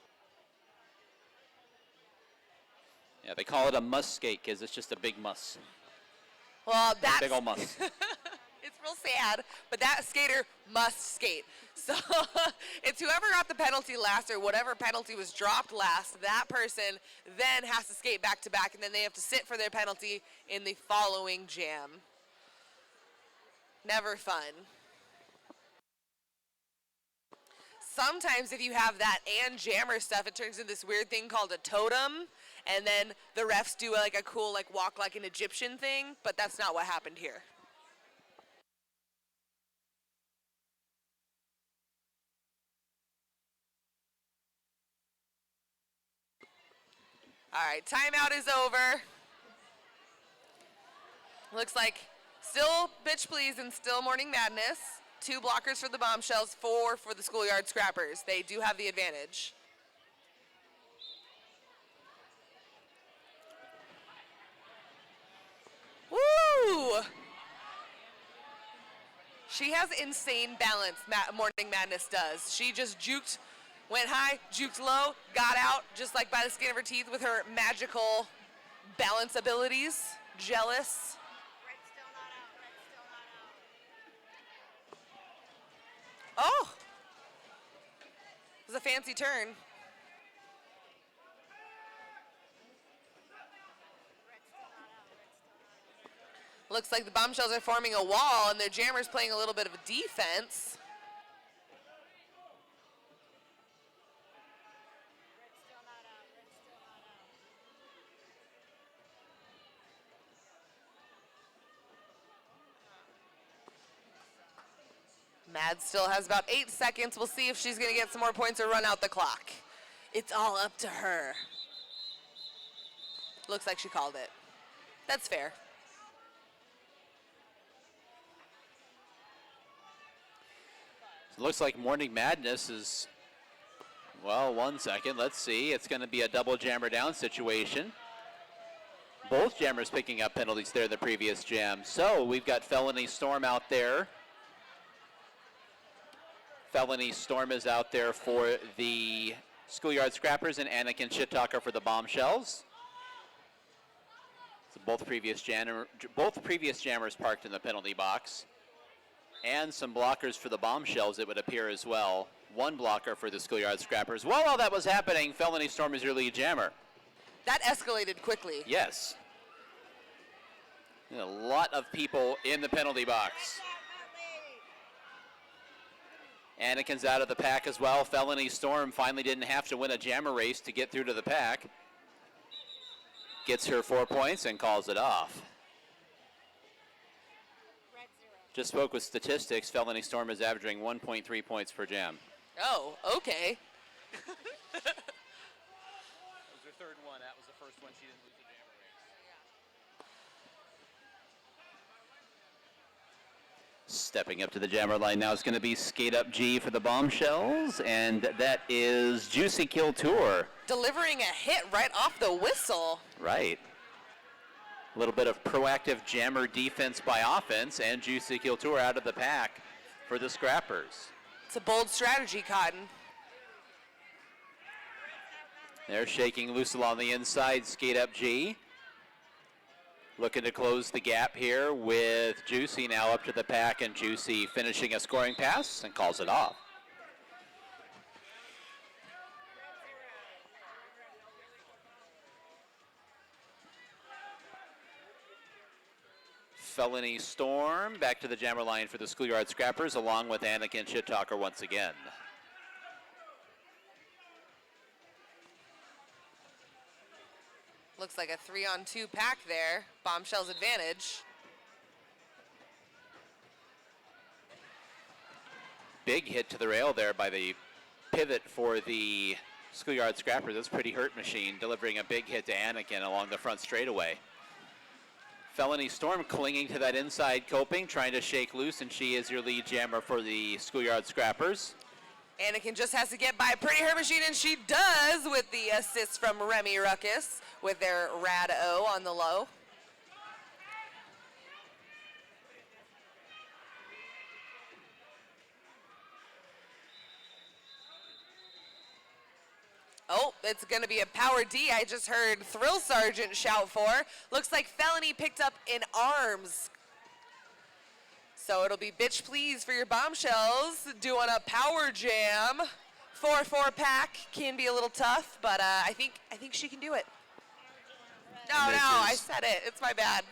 Yeah, they call it a must skate because it's just a big muss. Well, that's... Big old muss. It's real sad, but that skater must skate. So it's whoever got the penalty last or whatever penalty was dropped last, that person then has to skate back to back, and then they have to sit for their penalty in the following jam. Never fun. Sometimes if you have that and jammer stuff, it turns into this weird thing called a totem, and then the refs do like a cool like walk like an Egyptian thing, but that's not what happened here. All right, timeout is over. Looks like still Bitch Please and still Morning Madness. 2 blockers for the Bombshells, 4 for the Schoolyard Scrappers. They do have the advantage. Woo! She has insane balance, Morning Madness does. She just juked, went high, juked low, got out, just like by the skin of her teeth with her magical balance abilities. Jealous. Red's still not out. Red's still not out. Oh! It was a fancy turn. Looks like the Bombshells are forming a wall and their jammer's playing a little bit of a defense. Red's still not Mad still has about 8 seconds. We'll see if she's going to get some more points or run out the clock. It's all up to her. Looks like she called it. That's fair. It looks like Morning Madness is, well, 1 second. Let's see. It's going to be a double jammer down situation. Both jammers picking up penalties there the previous jam. So we've got Felony Storm out there. Felony Storm is out there for the Schoolyard Scrappers and Anakin Shit-Talker for the Bombshells. So both previous jammers parked in the penalty box. And some blockers for the Bombshells, it would appear as well. One blocker for the Schoolyard Scrappers. While all that was happening, Felony Storm is your lead jammer. That escalated quickly. Yes. A lot of people in the penalty box. Anakin's out of the pack as well. Felony Storm finally didn't have to win a jammer race to get through to the pack. Gets her 4 points and calls it off. Just spoke with statistics. Felony Storm is averaging 1.3 points per jam. Oh, okay. That was her third one. That was the first one she didn't lose the jammer race. Stepping up to the jammer line now is going to be Skate Up G for the Bombshells, and that is Juicy Kill Tour. Delivering a hit right off the whistle. Right. A little bit of proactive jammer defense by offense, and Juicy Kill Tour out of the pack for the Scrappers. It's a bold strategy, Cotton. They're shaking loose along the inside. Skate Up G. Looking to close the gap here with Juicy now up to the pack, and Juicy finishing a scoring pass and calls it off. Felony Storm back to the jammer line for the Schoolyard Scrappers, along with Anakin Shit-Talker once again. Looks like a 3-on-2 pack there. Bombshells advantage. Big hit to the rail there by the pivot for the Schoolyard Scrappers. That's Pretty Hurt Machine delivering a big hit to Anakin along the front straightaway. Felony Storm clinging to that inside coping, trying to shake loose, and she is your lead jammer for the Schoolyard Scrappers. Anakin just has to get by Pretty Hurt Machine, and she does with the assist from Remy Ruckus with their Rad O on the low. Oh, it's going to be a power D. I just heard Thrill Sergeant shout for. Looks like Felony picked up in arms. So it'll be Bitch Please for your Bombshells doing a power jam. 4-4 pack can be a little tough, but I think she can do it. No, I said it. It's my bad.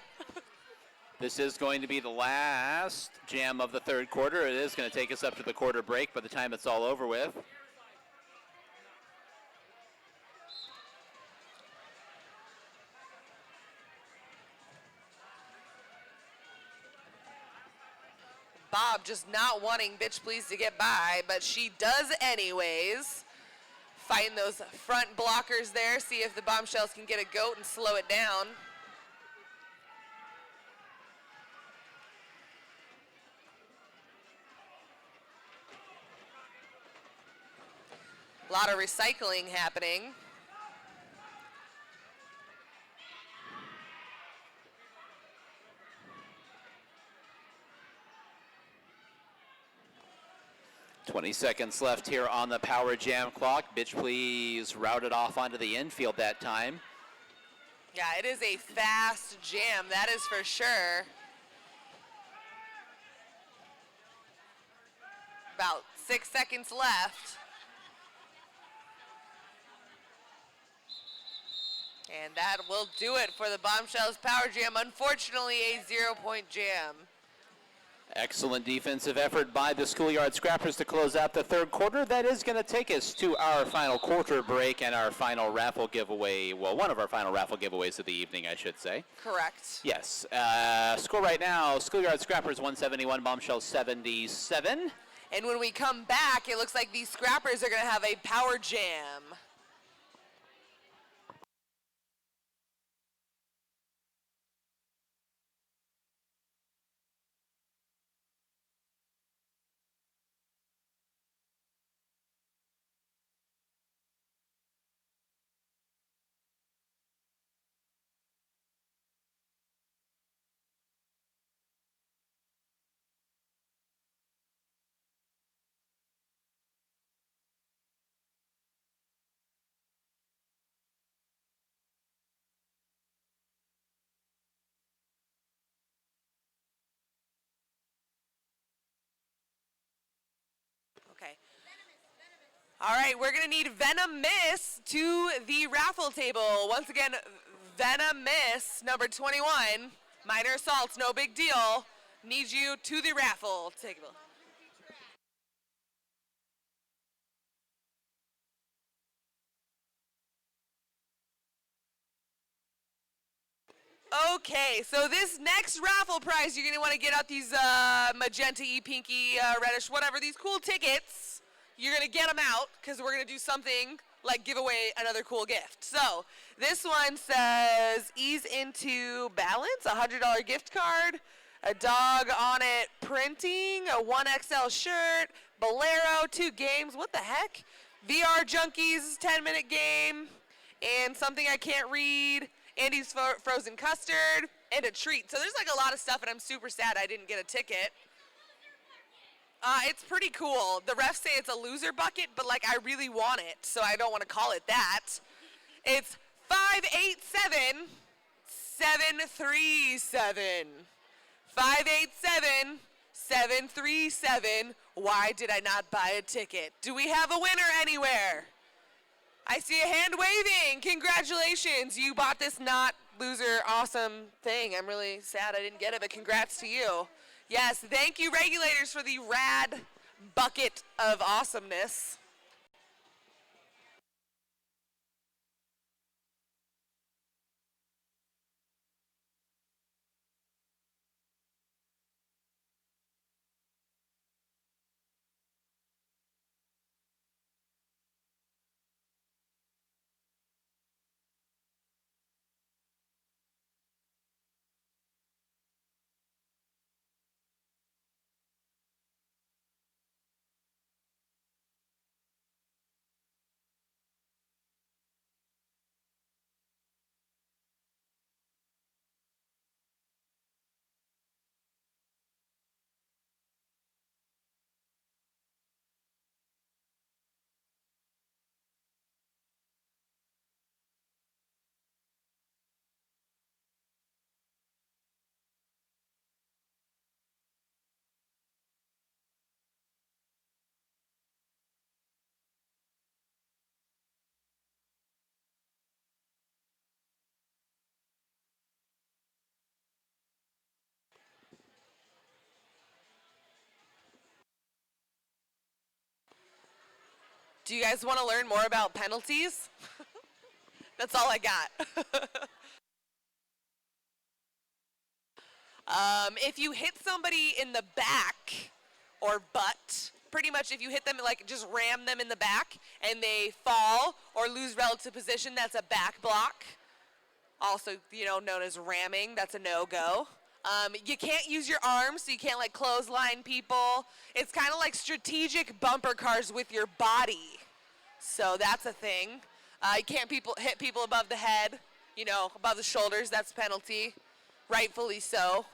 This is going to be the last jam of the third quarter. It is going to take us up to the quarter break by the time it's all over with. Bob just not wanting Bitch Please to get by, but she does anyways. Fighting those front blockers there, see if the Bombshells can get a goat and slow it down. A lot of recycling happening. .20 seconds left here on the power jam clock. Bitch Please routed off onto the infield that time. Yeah, it is a fast jam, that is for sure. About 6 seconds left. And that will do it for the Bombshells power jam. Unfortunately, a 0-point jam. Excellent defensive effort by the Schoolyard Scrappers to close out the third quarter. That is going to take us to our final quarter break and our final raffle giveaway. Well, one of our final raffle giveaways of the evening, I should say. Correct. Yes. Score right now, Schoolyard Scrappers 171, Bombshells 77. And when we come back, it looks like these scrappers are going to have a power jam. Okay. All right, we're going to need Venom Miss to the raffle table. Once again, Venom Miss, number 21. Minor assaults, no big deal. Need you to the raffle table. Okay, so this next raffle prize, you're going to want to get out these magenta-y, pinky, reddish, whatever, these cool tickets. You're going to get them out because we're going to do something like give away another cool gift. So this one says ease into balance, a $100 gift card, a dog on it printing, a 1XL shirt, Bolero, 2 games, what the heck? VR Junkies, 10-minute game, and something I can't read, Andy's frozen custard, and a treat. So there's like a lot of stuff, and I'm super sad I didn't get a ticket. It's pretty cool. The refs say it's a loser bucket, but like I really want it, so I don't want to call it that. It's 587 737. 587 737. Why did I not buy a ticket? Do we have a winner anywhere? I see a hand waving. Congratulations. You bought this not loser awesome thing. I'm really sad I didn't get it, but congrats to you. Yes, thank you, regulators, for the rad bucket of awesomeness. Do you guys want to learn more about penalties? That's all I got. If you hit somebody in the back or butt, pretty much if you hit them, like just ram them in the back and they fall or lose relative position, that's a back block. Also, known as ramming, that's a no-go. You can't use your arms, so you can't like clothesline people. It's kind of like strategic bumper cars with your body. So that's a thing. You can't hit people above the head, above the shoulders, that's penalty. Rightfully so.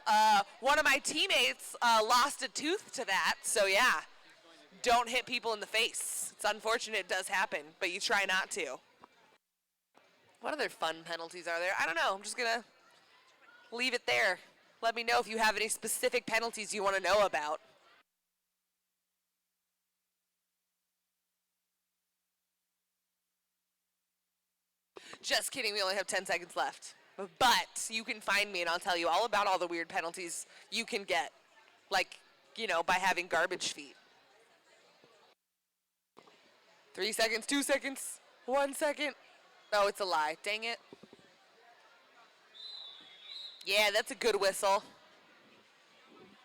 One of my teammates lost a tooth to that, so yeah. Don't hit people in the face. It's unfortunate it does happen, but you try not to. What other fun penalties are there? I don't know. I'm just going to leave it there. Let me know if you have any specific penalties you want to know about. Just kidding. We only have 10 seconds left. But you can find me and I'll tell you all about all the weird penalties you can get. Like, by having garbage feet. 3 seconds, 2 seconds, 1 second. Oh, it's a lie. Dang it. Yeah, that's a good whistle.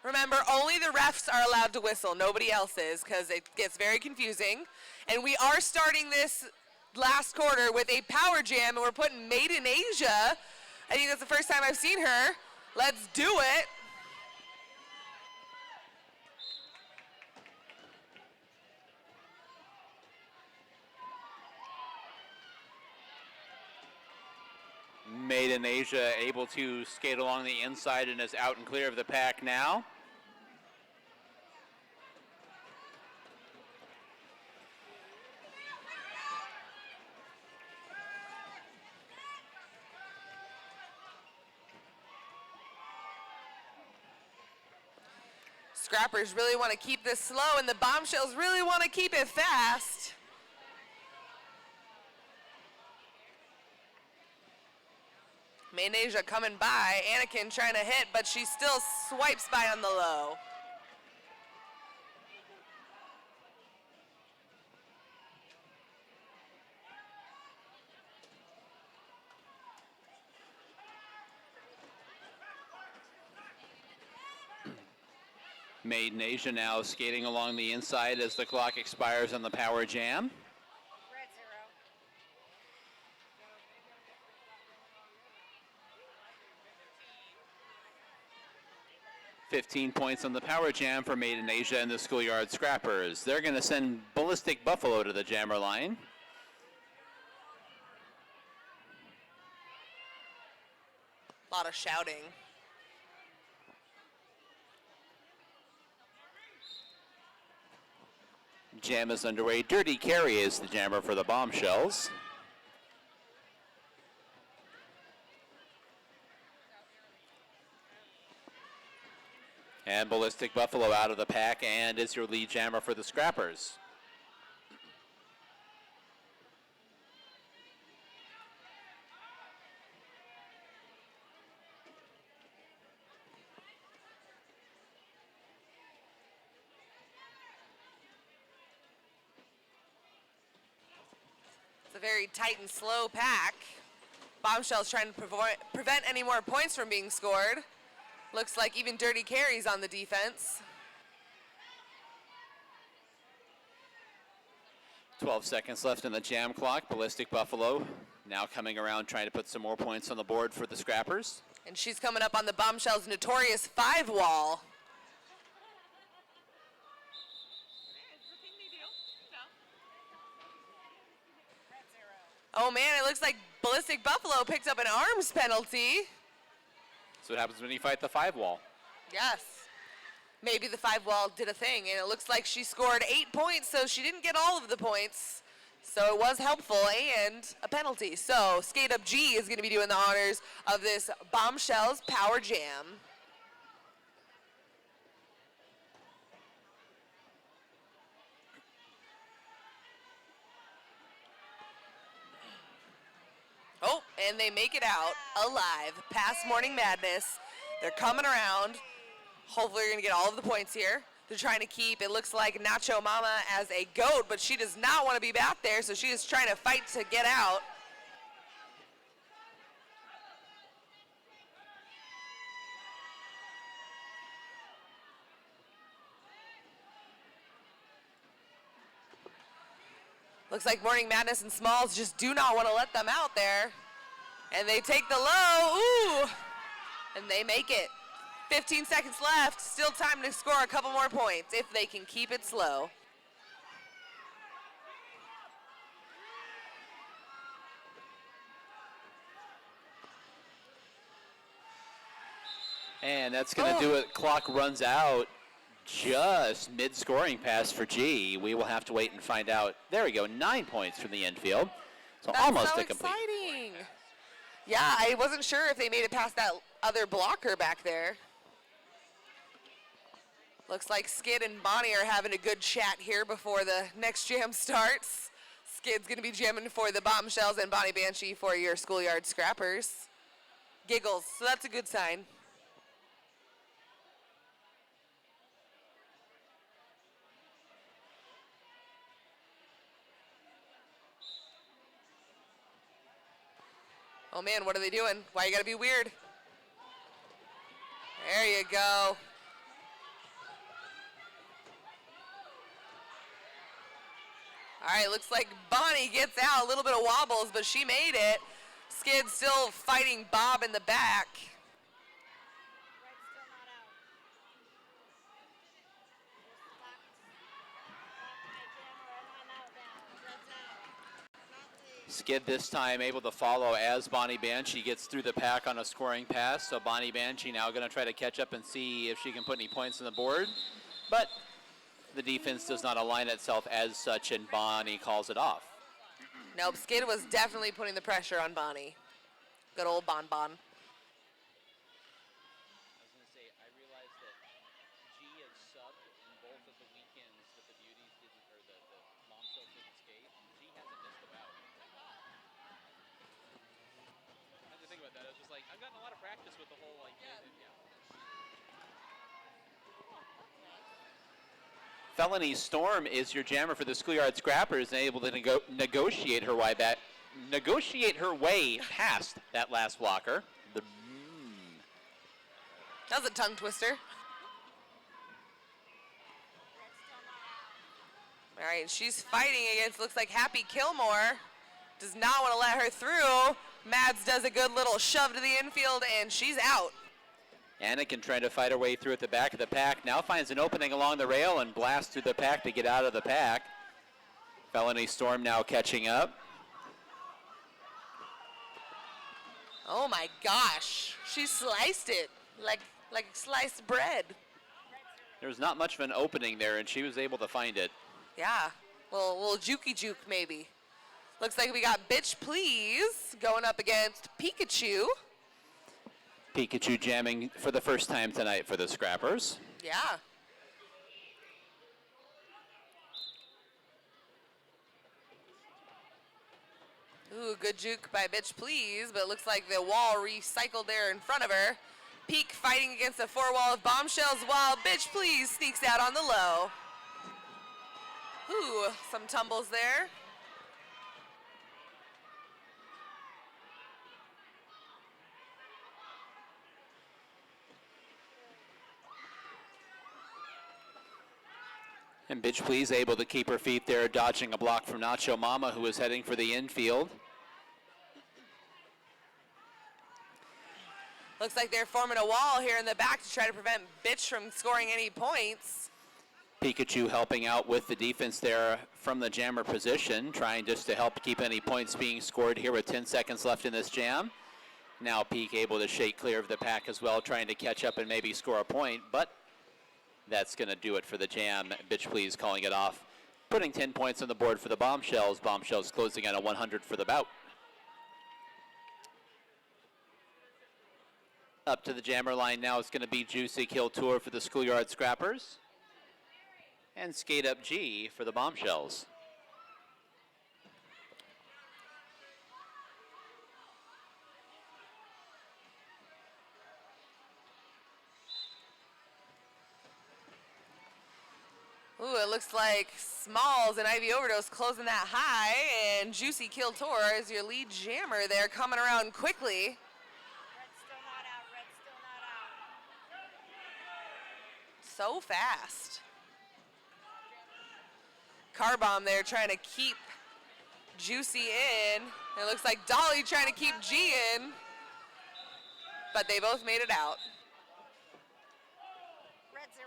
Remember, only the refs are allowed to whistle. Nobody else is, because it gets very confusing. And we are starting this last quarter with a power jam, and we're putting Made in Asia. I think that's the first time I've seen her. Let's do it. Made in Asia able to skate along the inside and is out and clear of the pack now. Scrappers really want to keep this slow, and the Bombshells really want to keep it fast. Made in Asia coming by. Anakin trying to hit, but she still swipes by on the low. Made in Asia now skating along the inside as the clock expires on the power jam. Red 0. 15 points on the power jam for Made in Asia and the Schoolyard Scrappers. They're going to send Ballistic Buffalo to the jammer line. A lot of shouting. Jam is underway. Dirty Carry is the jammer for the Bombshells. And Ballistic Buffalo out of the pack and is your lead jammer for the Scrappers. It's a very tight and slow pack. Bombshells trying to prevent any more points from being scored. Looks like even Dirty Carry's on the defense. 12 seconds left in the jam clock. Ballistic Buffalo now coming around trying to put some more points on the board for the Scrappers. And she's coming up on the Bombshells' notorious 5-wall. Oh man, it looks like Ballistic Buffalo picked up an arms penalty. So what happens when you fight the 5-wall? Yes. Maybe the 5-wall did a thing, and it looks like she scored 8 points, so she didn't get all of the points. So it was helpful and a penalty. So Skate Up G is going to be doing the honors of this Bombshells Power Jam. Oh, and they make it out alive past Morning Madness. They're coming around. Hopefully they're going to get all of the points here. They're trying to keep, it looks like, Nacho Mama as a goat, but she does not want to be back there, so she is trying to fight to get out. Looks like Morning Madness and Smalls just do not want to let them out there. And they take the low, ooh, and they make it. 15 seconds left, still time to score a couple more points if they can keep it slow. And that's going to do it. Clock runs out just mid-scoring pass for G. We will have to wait and find out. There we go, 9 points from the infield. So That's almost so a complete. exciting. Yeah, I wasn't sure if they made it past that other blocker back there. Looks like Skid and Bonnie are having a good chat here before the next jam starts. Skid's going to be jamming for the Bombshells and Bonnie Banshee for your Schoolyard Scrappers. Giggles, so that's a good sign. Oh man, what are they doing? Why you gotta be weird? There you go. All right, looks like Bonnie gets out, a little bit of wobbles, but she made it. Skid still fighting Bob in the back. Red's still not out. My camera, I'm out now. Red's out. Not the Skid this time able to follow as Bonnie Banshee gets through the pack on a scoring pass. So Bonnie Banshee now going to try to catch up and see if she can put any points on the board. But the defense does not align itself as such, and Bonnie calls it off. Nope, Skid was definitely putting the pressure on Bonnie. Good old Bon Bon. I was going to say, I realized that G has subbed in both of the weekends that the Beauties didn't, or the Bombshells didn't skate. G hasn't missed a bout. I had to think about that. I was just like, I've gotten a lot of practice with the whole, like, yeah. Felony Storm is your jammer for the Schoolyard Scrappers and able to negotiate her way past that last blocker. That was a tongue twister. Red's still not out. All right, she's fighting against, looks like Happy Kilmore. Does not want to let her through. Mads does a good little shove to the infield, and she's out. Anakin trying to fight her way through at the back of the pack. Now finds an opening along the rail and blasts through the pack to get out of the pack. Felony Storm now catching up. Oh my gosh, she sliced it like sliced bread. There's not much of an opening there, and she was able to find it. Yeah, little jukey juke maybe. Looks like we got Bitch Please going up against Pikachu. Pikachu jamming for the first time tonight for the Scrappers. Yeah. Ooh, good juke by Bitch Please, but it looks like the wall recycled there in front of her. Peak fighting against the four wall of Bombshells while Bitch Please sneaks out on the low. Ooh, some tumbles there. And Bitch Please able to keep her feet there, dodging a block from Nacho Mama, who is heading for the infield. Looks like they're forming a wall here in the back to try to prevent Bitch from scoring any points. Pikachu helping out with the defense there from the jammer position, trying just to help keep any points being scored here with 10 seconds left in this jam. Now Peak able to shake clear of the pack as well, trying to catch up and maybe score a point, but that's going to do it for the jam. Bitch Please calling it off, putting 10 points on the board for the Bombshells. Bombshells closing at a 100 for the bout. Up to the jammer line now, it's going to be Juicy Kill Tour for the Schoolyard Scrappers. And Skate Up G for the Bombshells. Ooh, it looks like Smalls and Ivy Overdose closing that high, and Juicy Kill Tour is your lead jammer there, coming around quickly. Red's still not out. Red's still not out. So fast. Car Bomb there trying to keep Juicy in. It looks like Dolly trying to keep G in, but they both made it out. Red 0.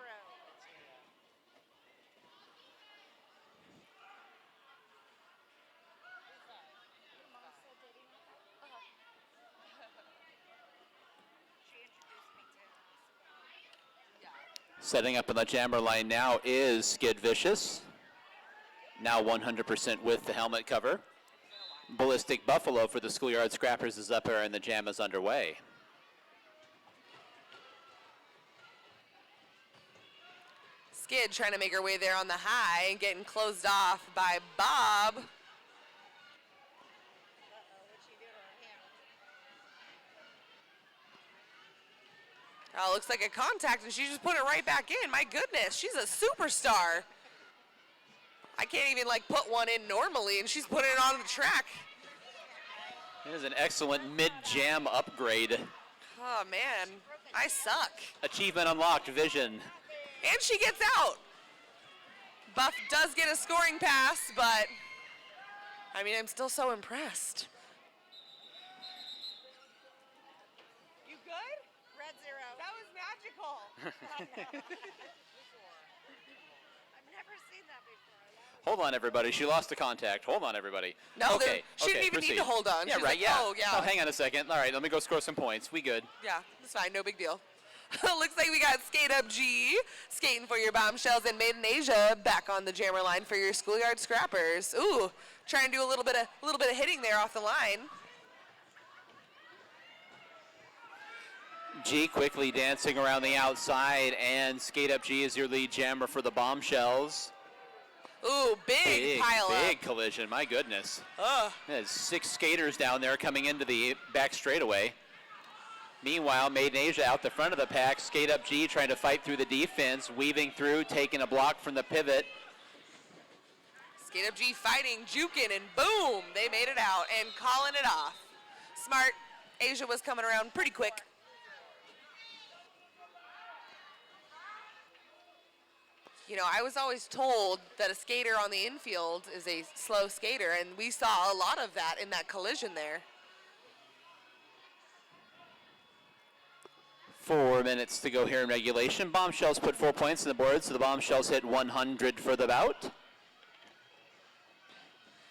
She introduced me to. Setting up on the jammer line now is Skid Vicious. Now 100% with the helmet cover. Ballistic Buffalo for the Schoolyard Scrappers is up there and the jam is underway. Skid trying to make her way there on the high and getting closed off by Bob. What'd she do to her hand? Oh, looks like a contact, and she just put it right back in. My goodness, she's a superstar. I can't even like put one in normally, and she's putting it on the track. It is an excellent mid-jam upgrade. Oh man, I suck. Achievement unlocked, Vision. And she gets out. Buff does get a scoring pass, but I mean, I'm still so impressed. You good? Red 0. That was magical. I've never seen that before. Hold on, everybody. She lost the contact. Hold on, everybody. No, okay. she didn't even need proceed. to hold on. Yeah, She's right. like, Yeah. oh, yeah. Oh, hang on a second. All right, let me go score some points. We good. Yeah, it's fine. No big deal. Looks like we got Skate Up G skating for your Bombshells, and Made in Asia back on the jammer line for your Schoolyard Scrappers. Ooh, trying to do a little bit of hitting there off the line. G quickly dancing around the outside, and Skate Up G is your lead jammer for the Bombshells. Ooh, big pile up. Big collision. My goodness. Ugh. There's 6 skaters down there coming into the back straightaway. Meanwhile, Made in Asia out the front of the pack. Skate Up G trying to fight through the defense, weaving through, taking a block from the pivot. Skate Up G fighting, juking, and boom, they made it out and calling it off. Smart. Asia was coming around pretty quick. You know, I was always told that a skater on the infield is a slow skater, and we saw a lot of that in that collision there. 4 minutes to go here in regulation. Bombshells put 4 points on the board, so the Bombshells hit 100 for the bout.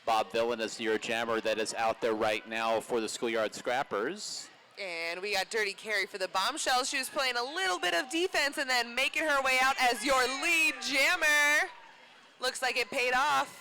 Bob Villan is your jammer that is out there right now for the Schoolyard Scrappers. And we got Dirty Carrie for the Bombshells. She was playing a little bit of defense and then making her way out as your lead jammer. Looks like it paid off.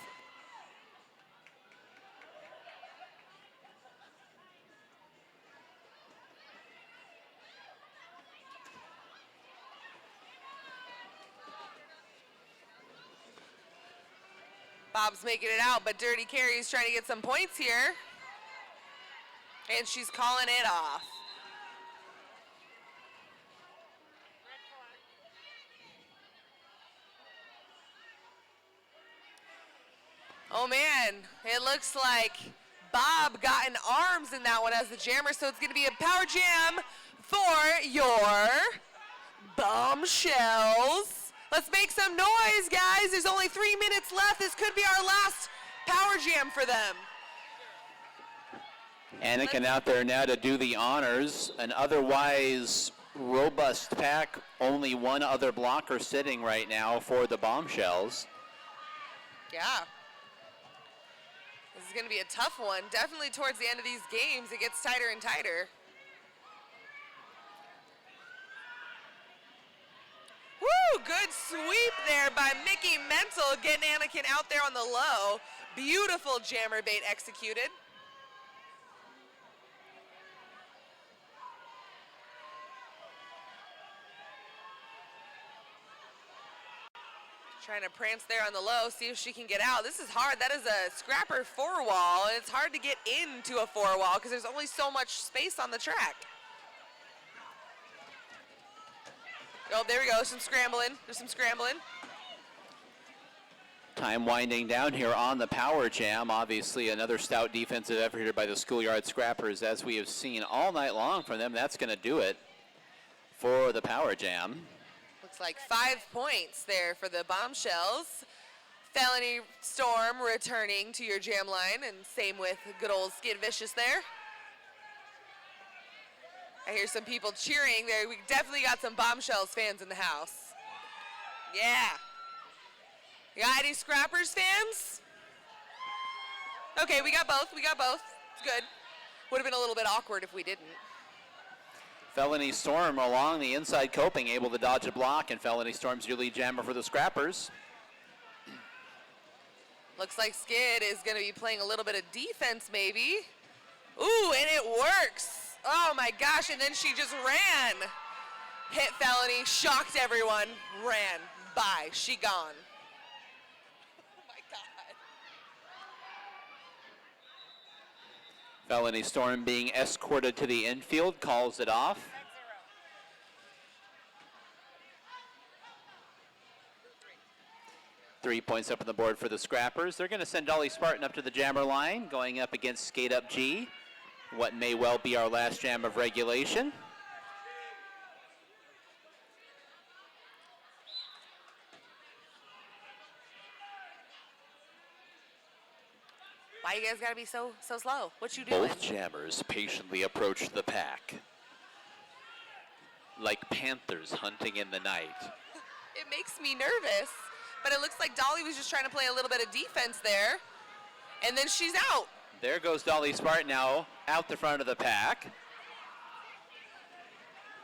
Bob's making it out, but Dirty Carrie's trying to get some points here. And she's calling it off. Oh man, it looks like Bob got in arms in that one as the jammer, so it's going to be a power jam for your Bombshells. Let's make some noise, guys. There's only 3 minutes left. This could be our last power jam for them. Anakin out there now to do the honors. An otherwise robust pack. Only one other blocker sitting right now for the Bombshells. Yeah. This is going to be a tough one. Definitely towards the end of these games, it gets tighter and tighter. Woo! Good sweep there by Mickey Mental, getting Anakin out there on the low. Beautiful jammer bait executed. Trying to prance there on the low, see if she can get out. This is hard. That is a Scrapper 4-wall, and it's hard to get into a 4-wall because there's only so much space on the track. Oh, there we go. Some scrambling. There's some scrambling. Time winding down here on the power jam. Obviously, another stout defensive effort here by the Schoolyard Scrappers, as we have seen all night long from them. That's going to do it for the power jam. Looks like 5 points there for the Bombshells. Felony Storm returning to your jam line, and same with good old Skid Vicious there. I hear some people cheering there. We definitely got some Bombshells fans in the house. Yeah. You got any Scrappers fans? Okay, we got both. We got both. It's good. Would have been a little bit awkward if we didn't. Felony Storm along the inside coping, able to dodge a block, and Felony Storm's your lead jammer for the Scrappers. Looks like Skid is going to be playing a little bit of defense maybe. Ooh, and it works. Oh my gosh, and then she just ran. Hit Felony, shocked everyone, ran. Bye, she gone. Oh my God. Felony Storm being escorted to the infield, calls it off. 3 points up on the board for the Scrappers. They're going to send Dolly Spartan up to the jammer line, going up against Skate Up G. What may well be our last jam of regulation. Why you guys gotta be so slow? What you doing? Both jammers patiently approach the pack, like panthers hunting in the night. It makes me nervous, but it looks like Dolly was just trying to play a little bit of defense there, and then she's out. There goes Dolly Spartan now out the front of the pack.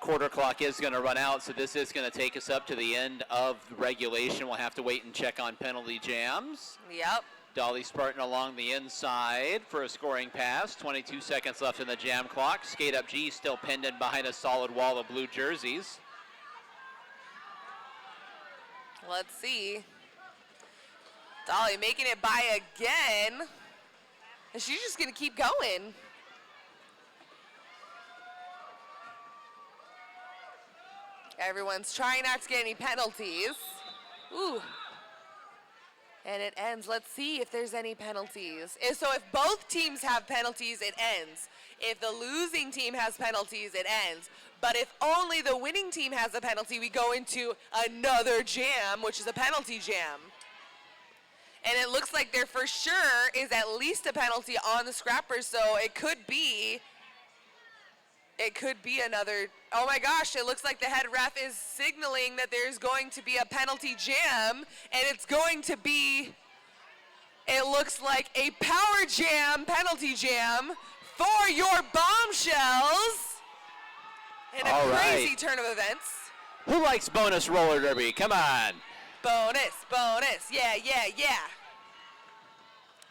Quarter clock is going to run out, so this is going to take us up to the end of regulation. We'll have to wait and check on penalty jams. Yep. Dolly Spartan along the inside for a scoring pass. 22 seconds left in the jam clock. Skate Up G still pinned in behind a solid wall of blue jerseys. Let's see. Dolly making it by again. And she's just going to keep going. Everyone's trying not to get any penalties. Ooh. And it ends. Let's see if there's any penalties. So if both teams have penalties, it ends. If the losing team has penalties, it ends. But if only the winning team has a penalty, we go into another jam, which is a penalty jam. And it looks like there for sure is at least a penalty on the Scrappers, so it could be another. Oh my gosh, it looks like the head ref is signaling that there's going to be a penalty jam, and it's going to be, it looks like a power jam, penalty jam for your Bombshells. In a crazy turn of events. Who likes bonus roller derby? Come on. Bonus, yeah.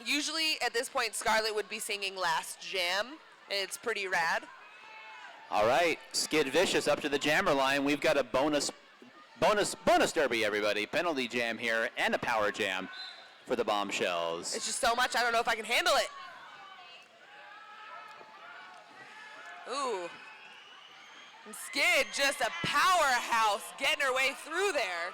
Usually at this point, Scarlett would be singing Last Jam. It's pretty rad. All right, Skid Vicious up to the jammer line. We've got a bonus derby, everybody. Penalty jam here and a power jam for the Bombshells. It's just so much, I don't know if I can handle it. Ooh. And Skid, just a powerhouse, getting her way through there.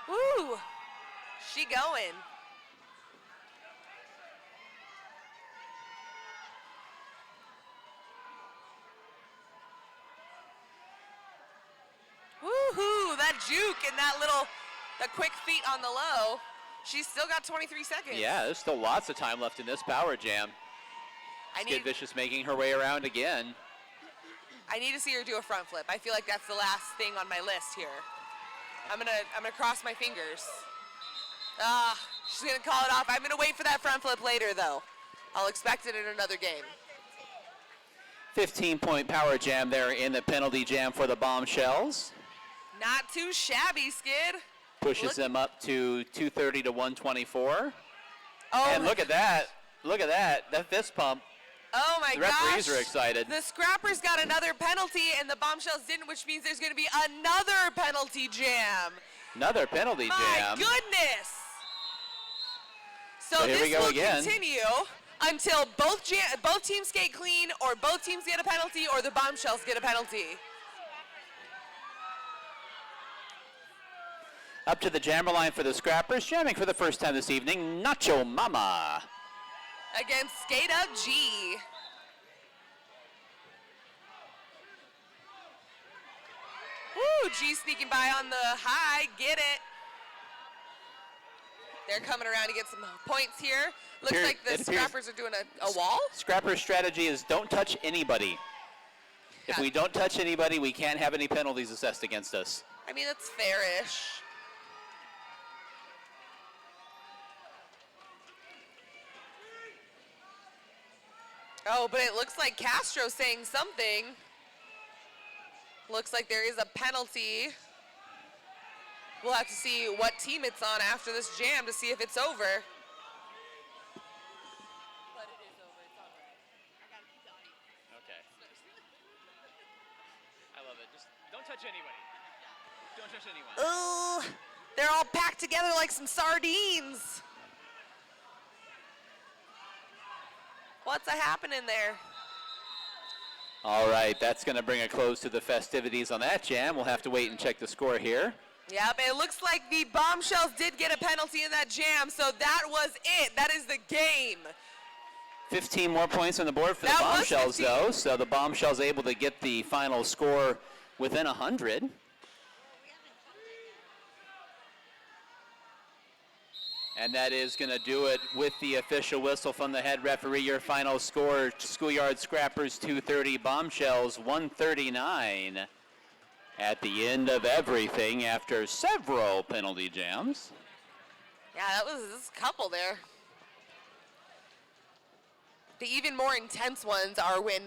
Woo! She going. Woohoo! That juke and the quick feet on the low. She's still got 23 seconds. Yeah, there's still lots of time left in this power jam. Skid Vicious making her way around again. I need to see her do a front flip. I feel like that's the last thing on my list here. I'm gonna cross my fingers. She's gonna call it off. I'm gonna wait for that front flip later though. I'll expect it in another game. 15-point power jam there in the penalty jam for the Bombshells. Not too shabby, Skid. Pushes them up to 230 to 124. Oh, and look at that. Look at that fist pump. Oh my gosh. The referees are excited. The Scrappers got another penalty and the Bombshells didn't, which means there's going to be another penalty jam. Another penalty jam. My goodness. So here this we go will again. Continue until both teams skate clean, or both teams get a penalty, or the Bombshells get a penalty. Up to the jammer line for the Scrappers, jamming for the first time this evening, Nacho Mama. Against Skate Up G. Woo, G sneaking by on the high, get it. They're coming around to get some points here. Looks like the Scrappers are doing a wall. Scrapper's strategy is don't touch anybody. If we don't touch anybody, we can't have any penalties assessed against us. I mean, that's fair-ish. Oh, but it looks like Castro's saying something. Looks like there is a penalty. We'll have to see what team it's on after this jam to see if it's over. But it is over. It's over. I gotta keep telling you. Okay. I love it. Just don't touch anybody. Don't touch anyone. Ooh, they're all packed together like some sardines. What's happening there? All right, that's going to bring a close to the festivities on that jam. We'll have to wait and check the score here. Yep, it looks like the Bombshells did get a penalty in that jam, so that was it. That is the game. 15 more points on the board for the Bombshells, though. So the Bombshells able to get the final score within 100. And that is going to do it with the official whistle from the head referee. Your final score, Schoolyard Scrappers 230, Bombshells 139. At the end of everything after several penalty jams. Yeah, that was a couple there. The even more intense ones are when